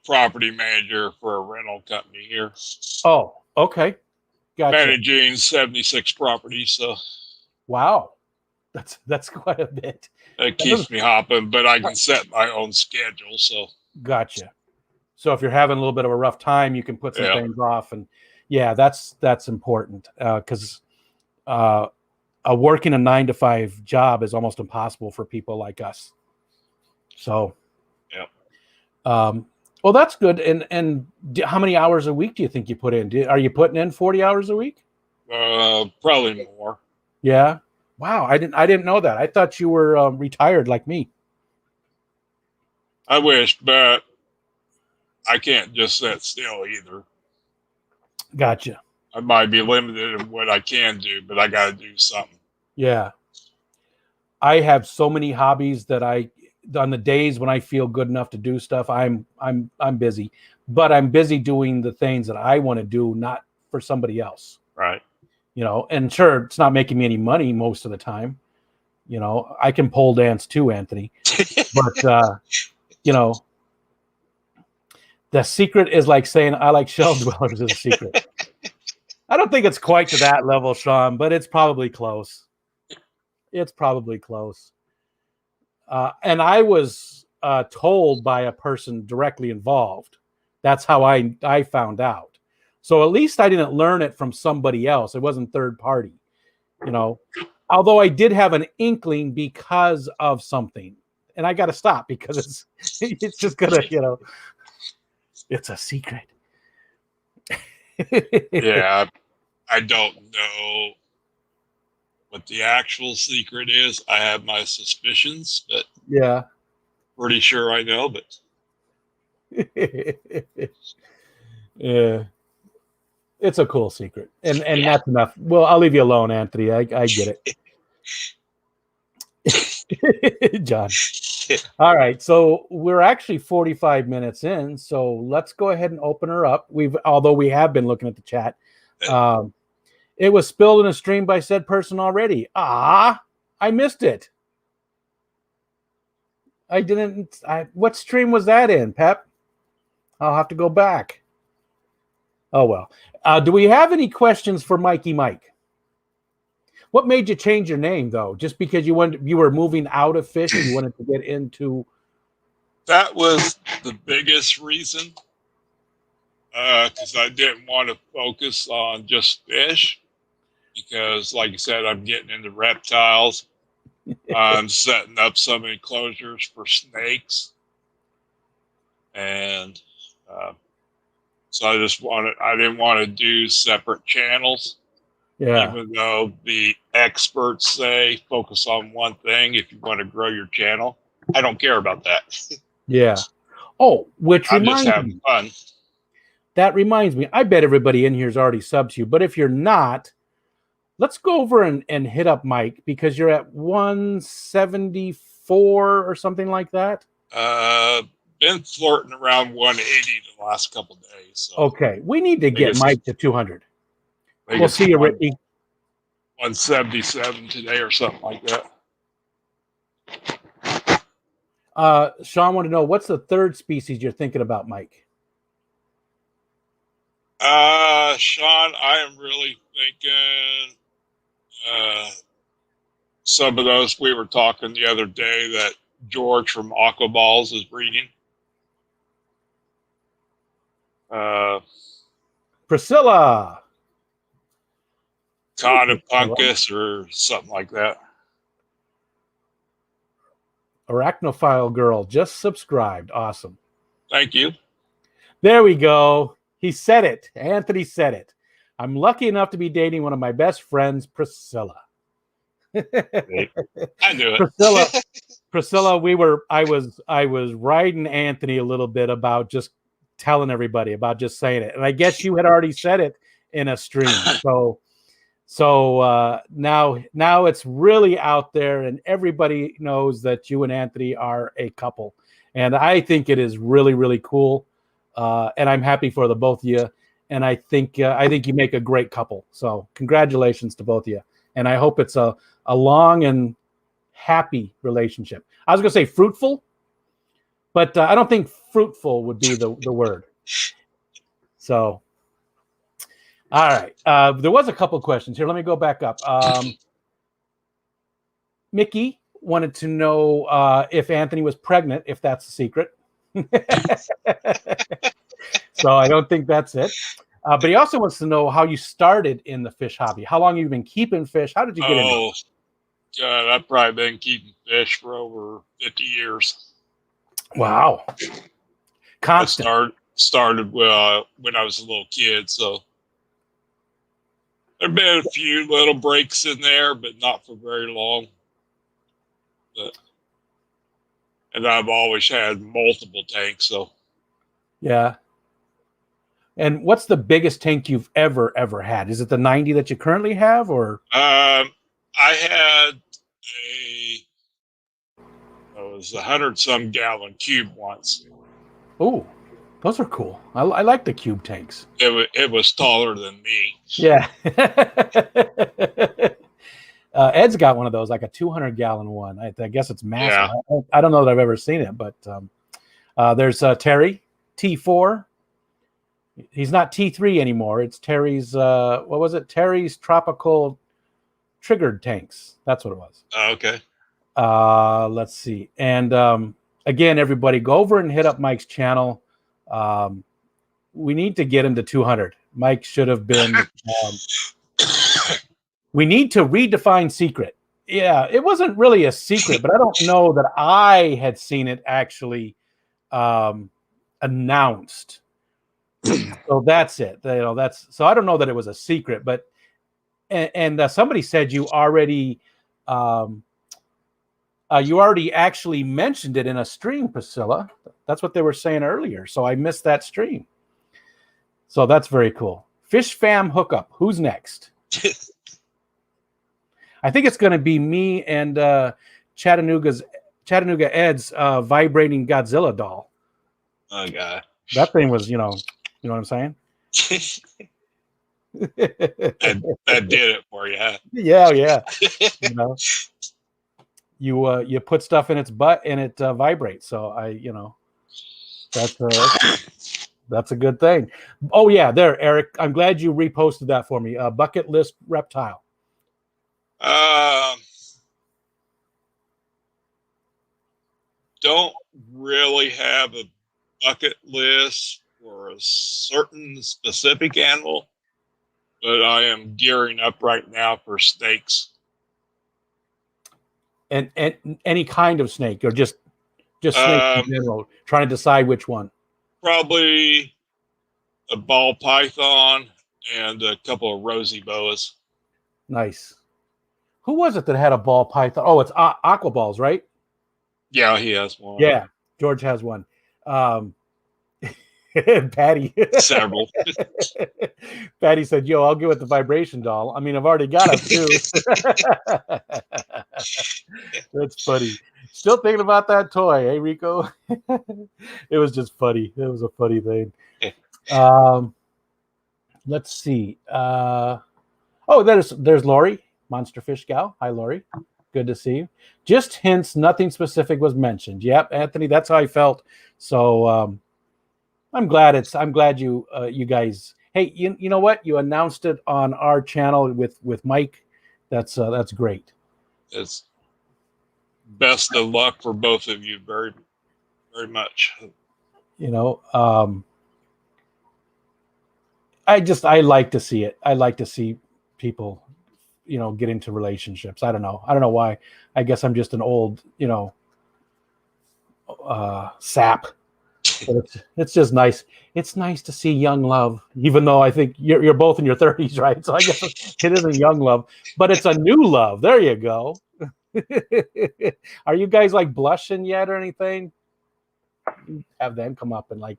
property manager for a rental company here. Oh, okay. Gotcha. Managing 76 properties. So. Wow. That's quite a bit. It keeps me hopping, but I can set my own schedule. So Gotcha. So if you're having a little bit of a rough time, you can put some things off, and yeah, that's important because working a 9-to-5 job is almost impossible for people like us. So, well, that's good. And how many hours a week do you think you put in? Are you putting in 40 hours a week? Probably more. Yeah. Wow. I didn't know that. I thought you were retired like me. I wish, but I can't just sit still either. Gotcha. I might be limited in what I can do, but I got to do something. Yeah. I have so many hobbies that on the days when I feel good enough to do stuff, I'm busy, but I'm busy doing the things that I want to do, not for somebody else. Right. And sure, it's not making me any money most of the time. I can pole dance too, Anthony, but the secret is like saying I like shell dwellers is a secret. I don't think it's quite to that level, Sean, but it's probably close. It's probably close. And I was told by a person directly involved. That's how I found out. So at least I didn't learn it from somebody else. It wasn't third party, although I did have an inkling because of something. And I got to stop because it's just going to, it's a secret. Yeah, I don't know what the actual secret is. I have my suspicions, but yeah, pretty sure I know. But yeah, it's a cool secret, and that's enough. Well, I'll leave you alone, Anthony. I get it, John. All right, so we're actually 45 minutes in, so let's go ahead and open her up. Although we have been looking at the chat. It was spilled in a stream by said person already. I missed it. I didn't. What stream was that in, Pep? I'll have to go back. Oh, well. Do we have any questions for Mikey Mike? What made you change your name, though? Just because you were moving out of fish and you wanted to get into... That was the biggest reason. Because I didn't want to focus on just fish. Because, like you said, I'm getting into reptiles. I'm setting up some enclosures for snakes. And so I didn't want to do separate channels. Yeah. Even though the experts say focus on one thing if you want to grow your channel. I don't care about that. Yeah. Oh, which I'm reminds just having me. fun. That reminds me. I bet everybody in here is already subbed to you. But if you're not, let's go over and hit up Mike because you're at 174 or something like that. Been flirting around 180 the last couple of days. So okay. We need to get Mike to 200. We'll see you, Ricky. 177 today or something like that. Sean wanted to know what's the third species you're thinking about, Mike? Sean, I am really thinking some of those we were talking the other day that George from Aquaballs is breeding. Priscilla. Conopuncus or something like that. Arachnophile girl just subscribed. Awesome. Thank you. There we go. He said it. Anthony said it. I'm lucky enough to be dating one of my best friends, Priscilla. I knew it. Priscilla, I was riding Anthony a little bit about just telling everybody about just saying it. And I guess you had already said it in a stream. So now it's really out there and everybody knows that you and Anthony are a couple. And I think it is really, really cool. And I'm happy for the both of you. And I think you make a great couple. So congratulations to both of you. And I hope it's a long and happy relationship. I was going to say fruitful, but I don't think fruitful would be the word. So, all right. There was a couple questions here. Let me go back up. Mickey wanted to know if Anthony was pregnant, if that's the secret. So I don't think that's it. But he also wants to know how you started in the fish hobby. How long you've been keeping fish? How did you get into it? Oh, God, I've probably been keeping fish for over 50 years. Wow. Constant. I started when I was a little kid, so there've been a few little breaks in there, but not for very long. And I've always had multiple tanks, so. Yeah. And what's the biggest tank you've ever had? Is it the 90 that you currently have, or? I had it was 100-some gallon cube once. Oh, those are cool. I like the cube tanks. It was taller than me. Yeah. Ed's got one of those, like a 200-gallon one. I guess it's massive. Yeah. I don't know that I've ever seen it, but there's Terry, T4. He's not T3 anymore. It's Terry's, what was it? Terry's Tropical Triggered Tanks. That's what it was. Okay. Let's see. And again, everybody, go over and hit up Mike's channel. We need to get him to 200. Mike should have been... we need to redefine secret. Yeah, it wasn't really a secret, but I don't know that I had seen it actually announced. So that's it. So I don't know that it was a secret, but and somebody said you already actually mentioned it in a stream, Priscilla. That's what they were saying earlier. So I missed that stream. So that's very cool. Fish fam hookup. Who's next? I think it's going to be me and Chattanooga Ed's vibrating Godzilla doll. Oh God, that thing was, you know what I'm saying? that did it for you. Huh? Yeah. You put stuff in its butt and it vibrates. So that's a good thing. Oh yeah, there, Eric. I'm glad you reposted that for me. Bucket list reptile. Don't really have a bucket list for a certain specific animal, but I am gearing up right now for snakes. And any kind of snake, or just snakes in general, trying to decide which one? Probably a ball python and a couple of rosy boas. Nice. Who was it that had a ball python? Oh, it's Aqua Balls, right? Yeah, he has one. Yeah, George has one. Patty. Several. Patty said, "Yo, I'll go with the vibration doll. I mean, I've already got it too." That's funny. Still thinking about that toy, hey Rico? It was just funny. It was a funny thing. Let's see. There's Lori, Monster Fish Gal. Hi, Lori. Good to see you. Just hints, nothing specific was mentioned. Yep, Anthony, that's how I felt. So I'm glad you guys. Hey, you know what? You announced it on our channel with Mike. That's great. It's best of luck for both of you, very, very much. I like to see it. I like to see people, get into relationships. I don't know why. I guess I'm just an old, sap. But it's just nice. It's nice to see young love, even though I think you're both in your 30s, right? So I guess it isn't young love, but it's a new love. There you go. Are you guys like blushing yet or anything? Have them come up and like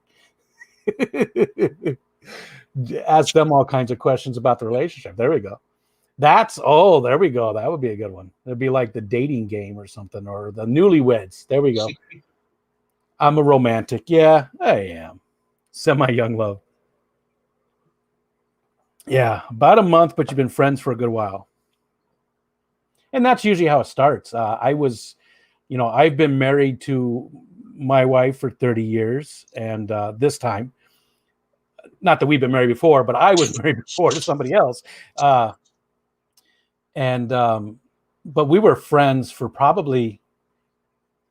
ask them all kinds of questions about the relationship. There we go. There we go. That would be a good one. It'd be like the dating game or something, or the newlyweds. There we go. I'm a romantic. Yeah, I am. Semi-young love. Yeah, about a month, but you've been friends for a good while. And that's usually how it starts. I've been married to my wife for 30 years. And this time, not that we've been married before, but I was married before to somebody else. but we were friends for probably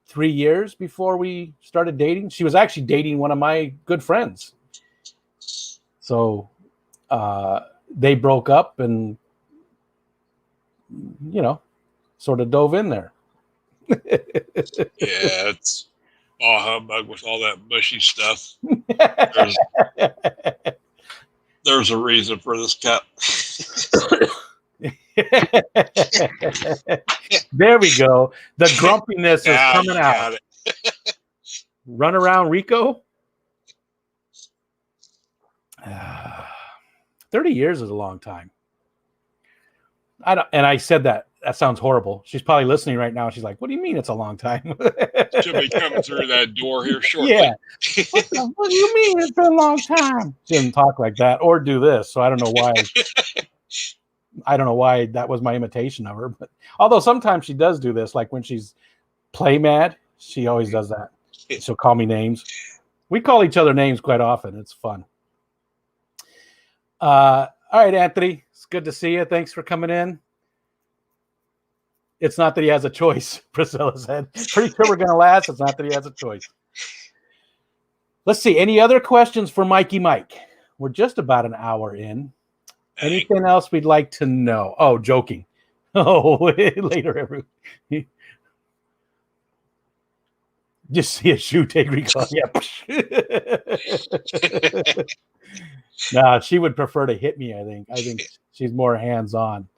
3 years before we started dating. She was actually dating one of my good friends. So they broke up and, sort of dove in there. Yeah, it's all humbug with all that mushy stuff. There's a reason for this cup. There we go. The grumpiness is coming out. Run around, Rico. 30 years is a long time. I said that sounds horrible. She's probably listening right now. She's like, "What do you mean it's a long time?" She'll be coming through that door here shortly. Yeah. What do you mean it's been a long time? She doesn't talk like that or do this, so I don't know why. I don't know why that was my imitation of her, but although sometimes she does do this, like when she's play mad, she always does that. She'll call me names. We call each other names quite often. It's fun. All right, Anthony, it's good to see you. Thanks for coming in. It's not that he has a choice, Priscilla said. Pretty sure we're going to last. It's not that he has a choice. Let's see. Any other questions for Mikey Mike? We're just about an hour in. Anything else we'd like to know? Oh, joking. Oh, later, everyone. Just see a shoe take recall. Yeah. Nah, she would prefer to hit me, I think. I think she's more hands-on.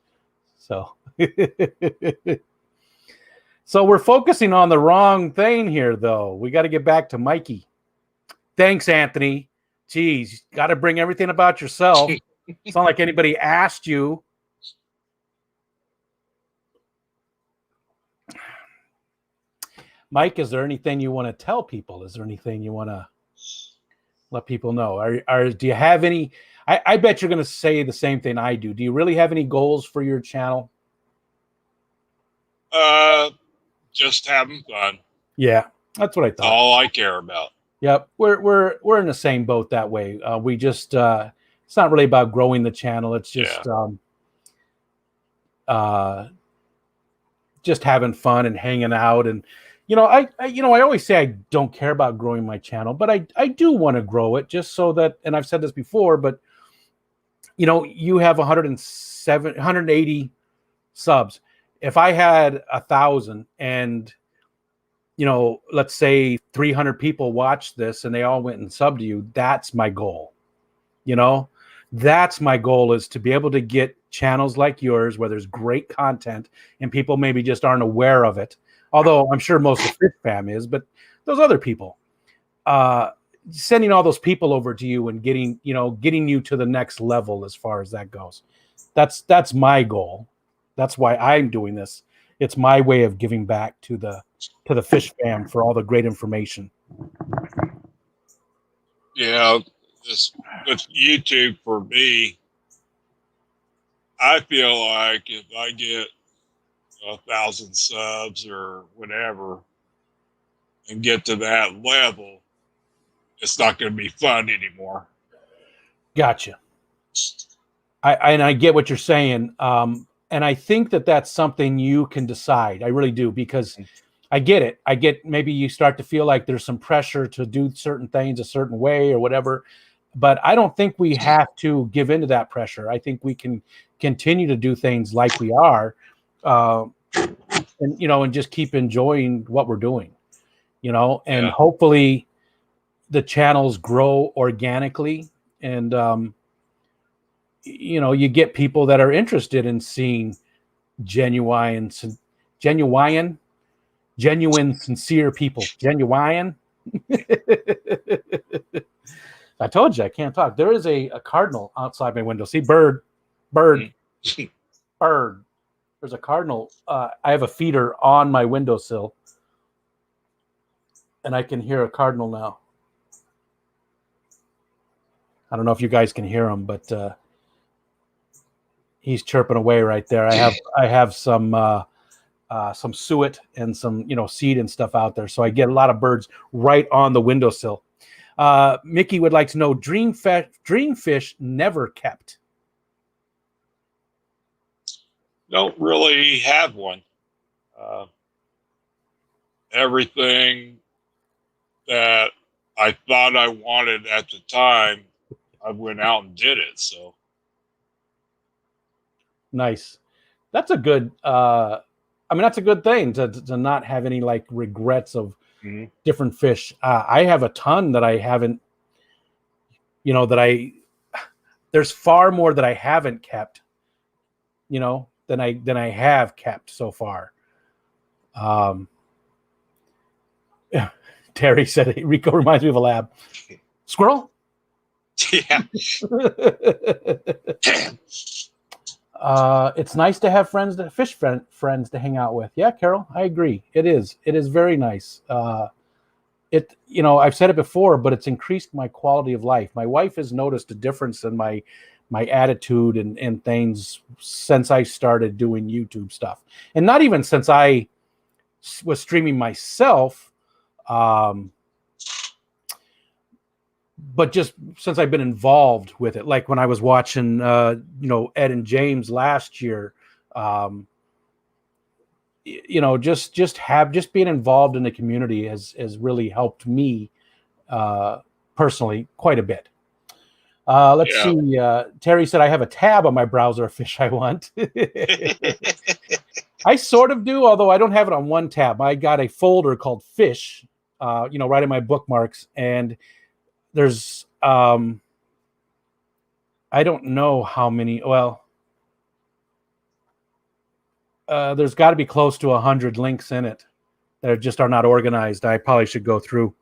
So so we're focusing on the wrong thing here, though. We got to get back to Mikey. Thanks, Anthony. Geez, got to bring everything about yourself. It's not like anybody asked you. Mike, is there anything you want to tell people? Is there anything you want to let people know? Do you have any? I bet you're going to say the same thing I do. Do you really have any goals for your channel? Just having fun. Yeah, that's what I thought. All I care about. Yep, we're in the same boat that way. We just it's not really about growing the channel. It's just just having fun and hanging out. And I always say I don't care about growing my channel, but I do want to grow it just so that. And I've said this before, but you have 180 subs. If I had 1,000 and let's say 300 people watch this and they all went and subbed to you, that's my goal. That's my goal, is to be able to get channels like yours where there's great content and people maybe just aren't aware of it. Although I'm sure most of Fish Fam is, but those other people, sending all those people over to you and getting you to the next level as far as that goes. That's my goal. That's why I'm doing this. It's my way of giving back to the Fish Fam for all the great information. Yeah, this with YouTube for me, I feel like if I get 1,000 subs or whatever and get to that level, it's not going to be fun anymore. Gotcha. I get what you're saying. And I think that that's something you can decide. I really do, because I get it. I get maybe you start to feel like there's some pressure to do certain things a certain way or whatever. But I don't think we have to give into that pressure. I think we can continue to do things like we are, and just keep enjoying what we're doing, and hopefully the channels grow organically, and you get people that are interested in seeing genuine, sincere people. Genuine. I told you I can't talk. There is a cardinal outside my window. See, bird. There's a cardinal. I have a feeder on my windowsill, and I can hear a cardinal now. I don't know if you guys can hear him, but he's chirping away right there. I have some suet and some seed and stuff out there, so I get a lot of birds right on the windowsill. Mickey would like to know, dreamfish never kept. Don't really have one. Uh, Everything that I thought I wanted at the time, I went out and did it. So Nice. That's a good. I mean, that's a good thing to not have any like regrets of different fish. I have a ton that I haven't. You know that I. There's far more that I haven't kept. You know than I have kept so far. Terry said Rico reminds me of a lab. Squirrel? yeah. It's nice to have friends, friends to hang out with. Yeah, Carol, I agree. It is. It is very nice. I've said it before, but it's increased my quality of life. My wife has noticed a difference in my attitude and things since I started doing YouTube stuff, and not even since I was streaming myself. But just since I've been involved with it, like when I was watching, Ed and James last year, just being involved in the community has really helped me personally quite a bit. Let's see. Terry said I have a tab on my browser of fish I want. I sort of do, although I don't have it on one tab. I got a folder called fish, right in my bookmarks, and there's I don't know how many. Well, there's got to be close to 100 links in it that just are not organized. I probably should go through.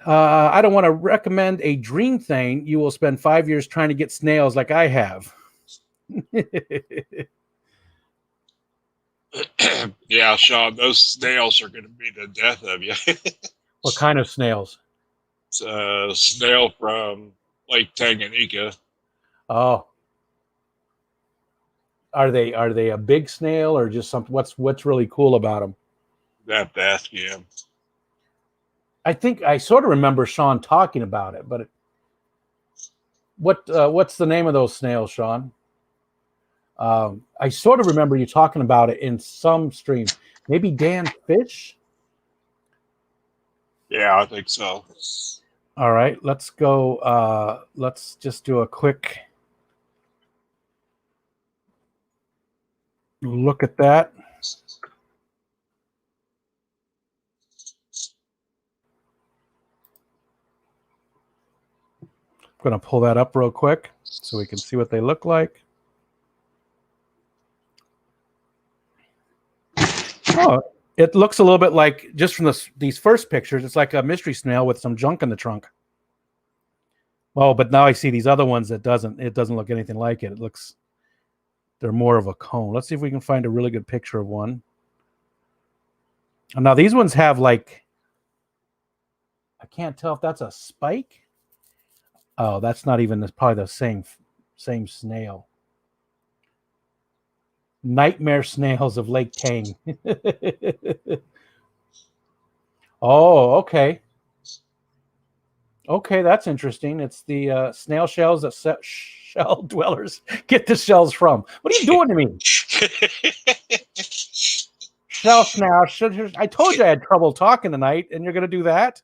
I don't want to recommend a dream thing. You will spend 5 years trying to get snails like I have. Yeah, Sean, those snails are going to be the death of you. What kind of snails? It's a snail from Lake Tanganyika. Oh, are they a big snail or just something? What's really cool about them? You have to ask him. I think I sort of remember Sean talking about it, but what's the name of those snails, Sean? I sort of remember you talking about it in some stream. Maybe Dan Fish? Yeah, I think so. All right, let's go. Let's just do a quick look at that. I'm going to pull that up real quick so we can see what they look like. Oh, it looks a little bit like, just from these first pictures, it's like a mystery snail with some junk in the trunk. Oh, but now I see these other ones that it doesn't look anything like it. They're more of a cone. Let's see if we can find a really good picture of one. Now these ones have like, I can't tell if that's a spike. Oh, that's not even, probably the same snail. Nightmare snails of Lake Tang. Oh, okay. Okay, that's interesting. It's the snail shells that shell dwellers get the shells from. What are you doing to me? Shell snail. I told you I had trouble talking tonight, and you're going to do that?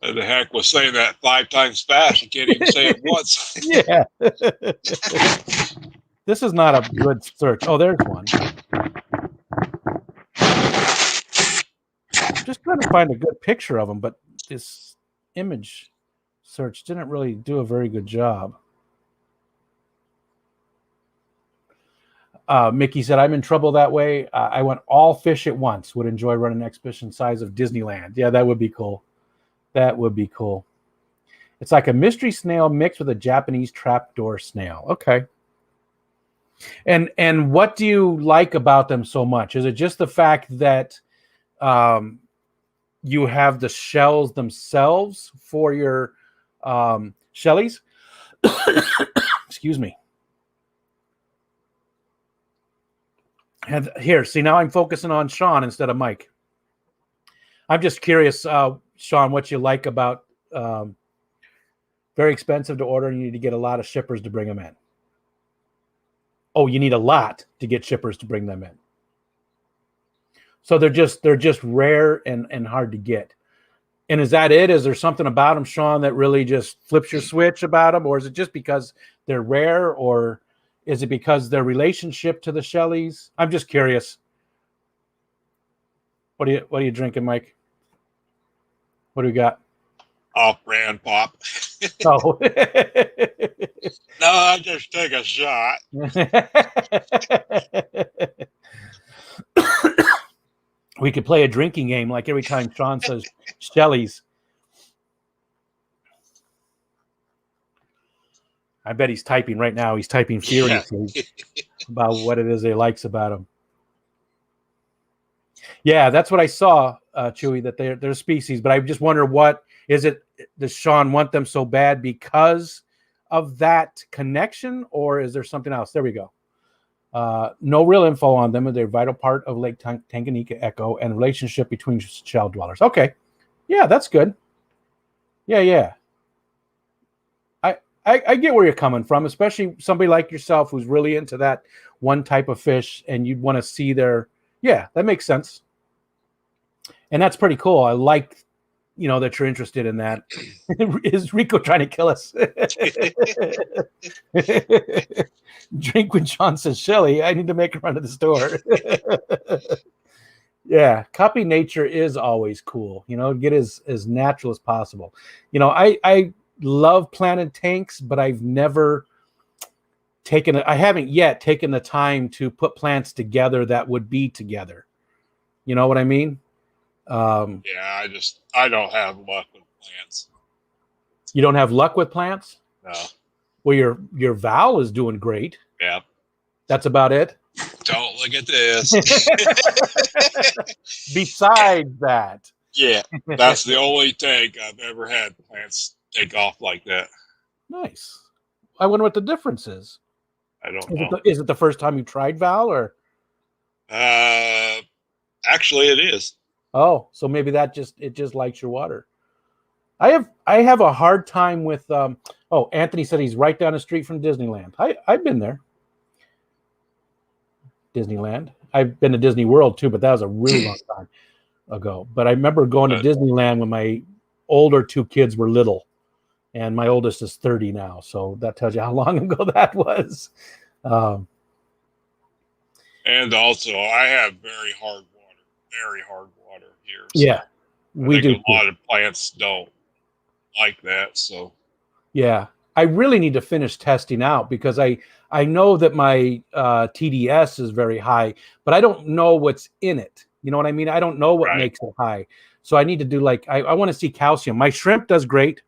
Who the heck was saying that 5 times fast? You can't even say it once. Yeah. This is not a good search. Oh, there's one. I'm just trying to find a good picture of them, but this image search didn't really do a very good job. Mickey said, I'm in trouble that way. I want all fish at once. Would enjoy running an exhibition size of Disneyland. Yeah, that would be cool. That would be cool. It's like a mystery snail mixed with a Japanese trapdoor snail. Okay. And what do you like about them so much? Is it just the fact that you have the shells themselves for your shellies? Excuse me. And here, see, now I'm focusing on Sean instead of Mike. I'm just curious, Sean, what you like about very expensive to order, and you need to get a lot of shippers to bring them in. Oh, you need a lot to get shippers to bring them in. So they're just rare and hard to get. And is that it? Is there something about them, Sean, that really just flips your switch about them? Or is it just because they're rare? Or is it because their relationship to the Shelleys? I'm just curious. What are you drinking, Mike? What do we got? Off-brand pop. Oh. No, I just take a shot. We could play a drinking game like every time Sean says Shelley's. I bet he's typing right now. He's typing furiously about what it is he likes about him. Yeah, that's what I saw, Chewy, that they're species. But I just wonder, what is it? Does Sean want them so bad because of that connection, or is there something else? There we go. No real info on them. They're a vital part of Lake Tanganyika echo and relationship between shell dwellers. Okay. Yeah, that's good. Yeah. I get where you're coming from, especially somebody like yourself who's really into that one type of fish, and you'd want to see their, yeah, that makes sense. And that's pretty cool. I like, that you're interested in that. Is Rico trying to kill us? Drink when Sean says Shelly. I need to make a run to the store. Yeah, copy nature is always cool. Get as natural as possible. I love planted tanks, but I've never I haven't yet taken the time to put plants together that would be together. You know what I mean? Yeah, I don't have luck with plants. You don't have luck with plants? No. Well, your Val is doing great. Yeah. That's about it. Don't look at this. Besides that. Yeah, that's the only tank I've ever had plants take off like that. Nice. I wonder what the difference is. I don't know. Is it the first time you tried Val, or? Actually, it is. Oh, so maybe it just likes your water. I have a hard time with. Anthony said he's right down the street from Disneyland. I've been there. Disneyland. I've been to Disney World too, but that was a really long time ago. But I remember going to Disneyland when my older two kids were little, and my oldest is 30 now. So that tells you how long ago that was. And also, I have very hard water here. So yeah, we do. A lot of plants don't like that. So yeah, I really need to finish testing out, because I know that my TDS is very high, but I don't know what's in it. You know what I mean? I don't know what makes it high. So I need to do I want to see calcium. My shrimp does great.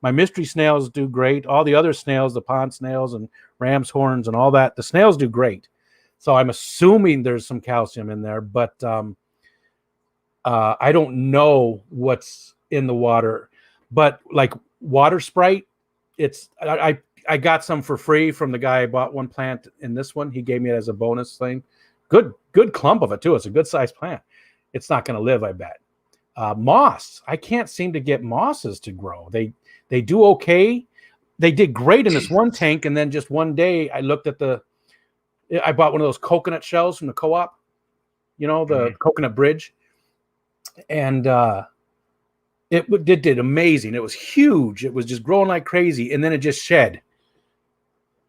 My mystery snails do great. All the other snails, the pond snails and ram's horns and all that, the snails do great. So I'm assuming there's some calcium in there, but I don't know what's in the water. But like water Sprite, I got some for free from the guy I bought one plant in this one. He gave me it as a bonus thing. Good clump of it too. It's a good sized plant. It's not going to live, I bet. Moss. I can't seem to get mosses to grow. They do okay. They did great in this one tank, and then just one day I looked at I bought one of those coconut shells from the co-op, the coconut bridge, and it did amazing. It was huge. It was just growing like crazy, and then it just shed.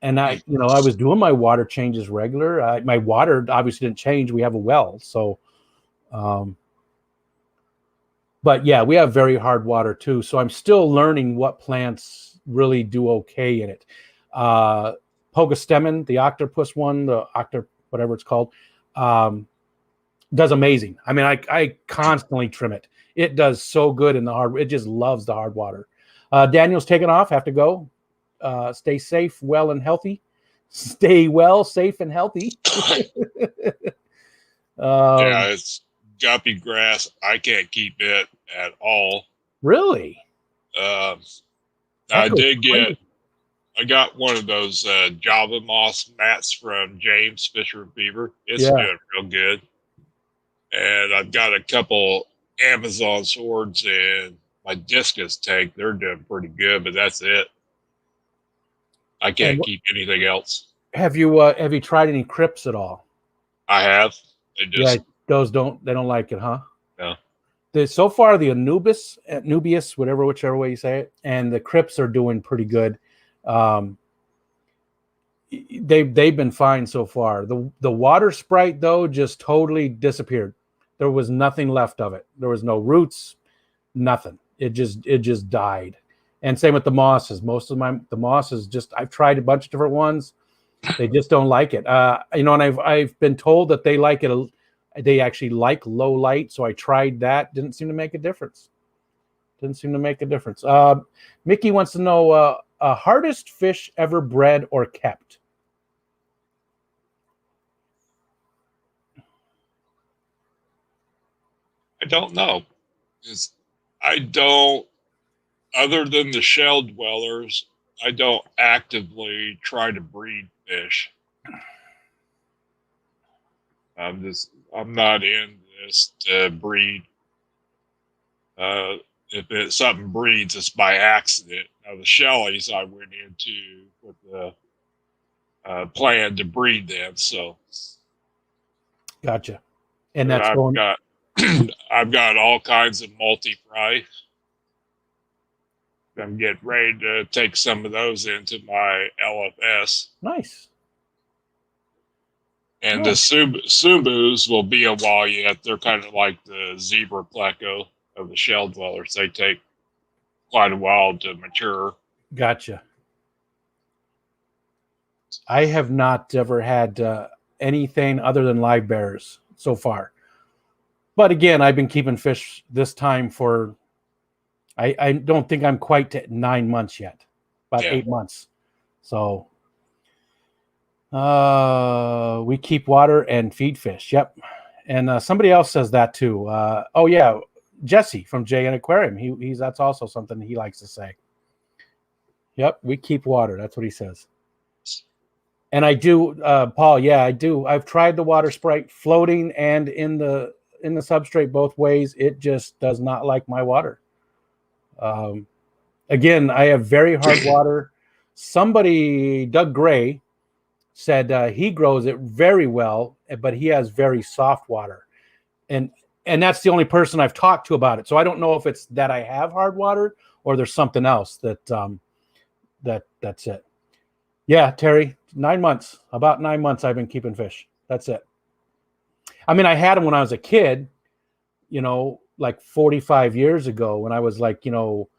And I was doing my water changes regular. My water obviously didn't change. We have a well, so. But yeah, we have very hard water too. So I'm still learning what plants really do okay in it. Pogostemen, the octopus one, whatever it's called, does amazing. I mean, I constantly trim it. It does so good in the hard. It just loves the hard water. Daniel's taking off. Have to go. Stay safe, well, and healthy. Stay well, safe, and healthy. Yeah, it's guppy grass. I can't keep it at all. Really? I got one of those Java moss mats from James Fisher Beaver. It's doing real good. And I've got a couple Amazon swords and my discus tank. They're doing pretty good, but that's it. I can't keep anything else. Have you tried any crypts at all? I have. They Yeah, just they don't like it, huh? no. So far the Nubius, whichever way you say it, and the crypts are doing pretty good. Um, they've been fine so far. The water sprite though just totally disappeared. There was nothing left of it. There was no roots, nothing. It just died. And same with the mosses. Most of the mosses just I've tried a bunch of different ones. They just don't like it. And I've been told that they like it. They actually like low light. So I tried that. Didn't seem to make a difference. Didn't seem to make a difference. Mickey wants to know hardest fish ever bred or kept. I don't know. I don't, other than the shell dwellers, I don't actively try to breed fish. I'm not in this to breed. If something breeds, it's by accident. Now the shellies I went into with the plan to breed them, so Gotcha. And that's I've going. got I've got all kinds of multi-fry. I'm getting ready to take some of those into my LFS. Nice. And the Nice. Sumbus will be a while yet. They're kind of like the zebra pleco of the shell dwellers. They take quite a while to mature. Gotcha. I have not ever had anything other than live bears so far. But again, I've been keeping fish this time for, I don't think I'm quite to 9 months yet, about 8 months. So we keep water and feed fish. Yep. And somebody else says that too. Oh yeah, Jesse from J and Aquarium. He's that's also something he likes to say. Yep, we keep water. That's what he says. And I do, Paul. Yeah, I do. I've tried the water sprite floating and in the substrate both ways. It just does not like my water. Again, I have very hard water. Somebody, Doug Gray, said he grows it very well, but he has very soft water, and that's the only person I've talked to about it. So I don't know if it's that I have hard water or there's something else that's it. Yeah, Terry, 9 months. About 9 months I've been keeping fish. That's it. I mean, I had them when I was a kid, like 45 years ago when I was like, around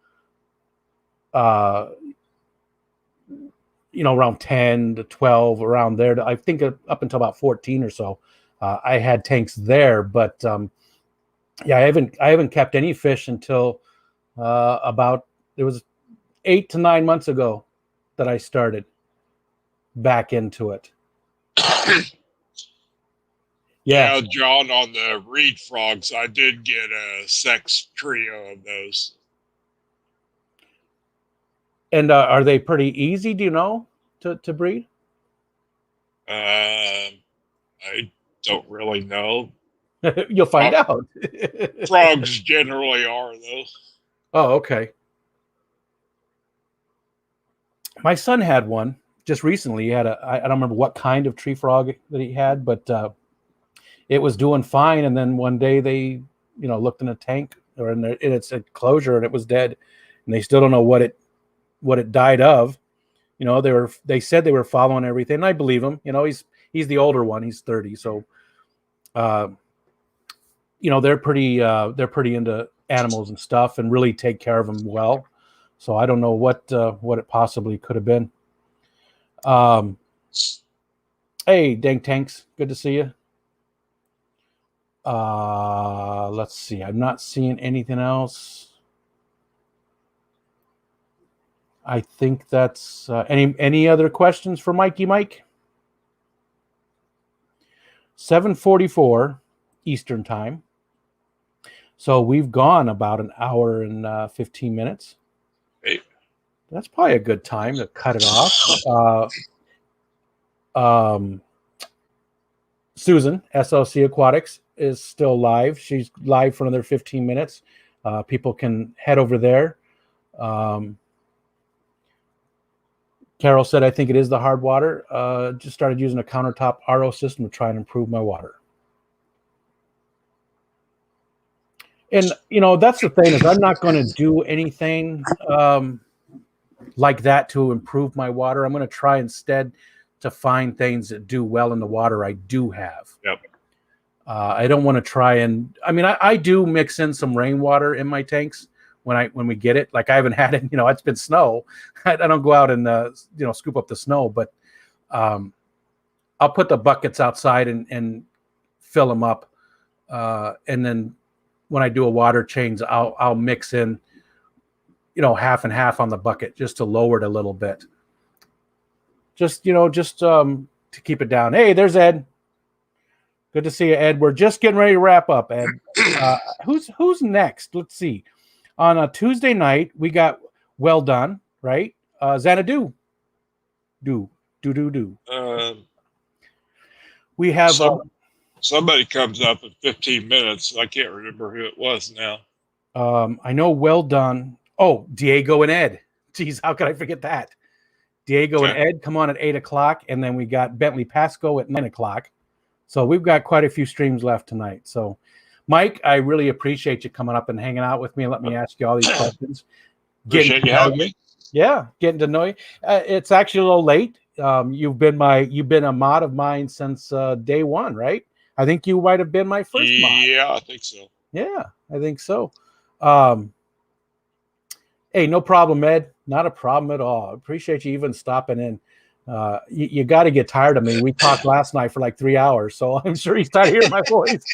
10 to 12, around there. I think up until about 14 or so, I had tanks there. But yeah, I haven't kept any fish until about, it was 8 to 9 months ago that I started back into it. Yeah, John, on the reed frogs, I did get a sex trio of those. And are they pretty easy, do you know, to breed? I don't really know. You'll find out. Frogs generally are, though. Oh, okay. My son had one just recently. He had I don't remember what kind of tree frog that he had, but it was doing fine. And then one day they, looked in a tank or in its enclosure and it was dead. And they still don't know what it died of. They said they were following everything. And I believe him. He's the older one. He's 30. So, they're pretty into animals and stuff and really take care of them well. So I don't know what it possibly could have been. Hey, Dank Tanks, good to see you. Let's see. I'm not seeing anything else. I think that's any other questions for Mikey Mike? 7:44 Eastern time. So we've gone about an hour and 15 minutes. Hey. That's probably a good time to cut it off. Susan, SLC Aquatics, is still live. She's live for another 15 minutes. People can head over there. Carol said, I think it is the hard water. Just started using a countertop RO system to try and improve my water. And, you know, that's the thing is I'm not going to do anything like that to improve my water. I'm going to try instead to find things that do well in the water I do have. Yep. I don't want to try and, I mean, I do mix in some rainwater in my tanks when we get it. Like I haven't had it, you know, it's been snow. I don't go out and, you know, scoop up the snow, but I'll put the buckets outside and fill them up. And then when I do a water change, I'll mix in, you know, half and half on the bucket just to lower it a little bit. Just, you know, to keep it down. Hey, there's Ed. Good to see you, Ed. We're just getting ready to wrap up, Ed. Who's next? Let's see. On a Tuesday night, we got Well Done, right? Xanadu. Do. We have somebody comes up in 15 minutes. I can't remember who it was now. I know Well Done. Oh, Diego and Ed. Geez, how could I forget that? Diego and Ed come on at 8 o'clock, and then we got Bentley Pasco at 9 o'clock. So we've got quite a few streams left tonight. So, Mike, I really appreciate you coming up and hanging out with me and let me ask you all these questions. Appreciate you having me. Yeah, getting to know you. It's actually a little late. You've been a mod of mine since day one, right? I think you might have been my first mod. Yeah, I think so. Yeah, I think so. Hey, no problem, Ed. Not a problem at all. Appreciate you even stopping in. You got to get tired of me. We talked last night for like 3 hours, so I'm sure he's tired of hearing my voice.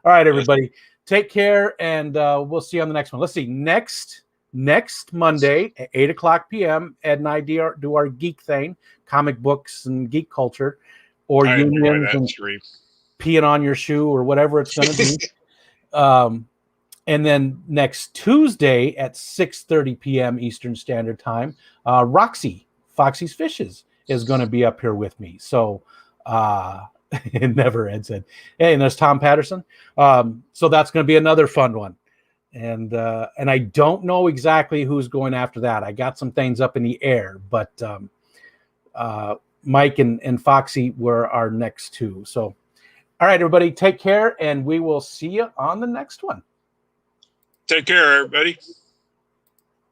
All right, everybody. Take care, and we'll see you on the next one. Let's see. Next Monday at 8 o'clock p.m., Ed and I do our geek thing, comic books and geek culture, or unions and peeing on your shoe or whatever it's going to be. And then next Tuesday at 6:30 p.m. Eastern Standard Time, Roxy, Foxy's Fishes, is going to be up here with me. So it never ends. Hey, and there's Tom Patterson. So that's going to be another fun one. And I don't know exactly who's going after that. I got some things up in the air, but Mike and Foxy were our next two. So, all right, everybody, take care, and we will see you on the next one. Take care, everybody.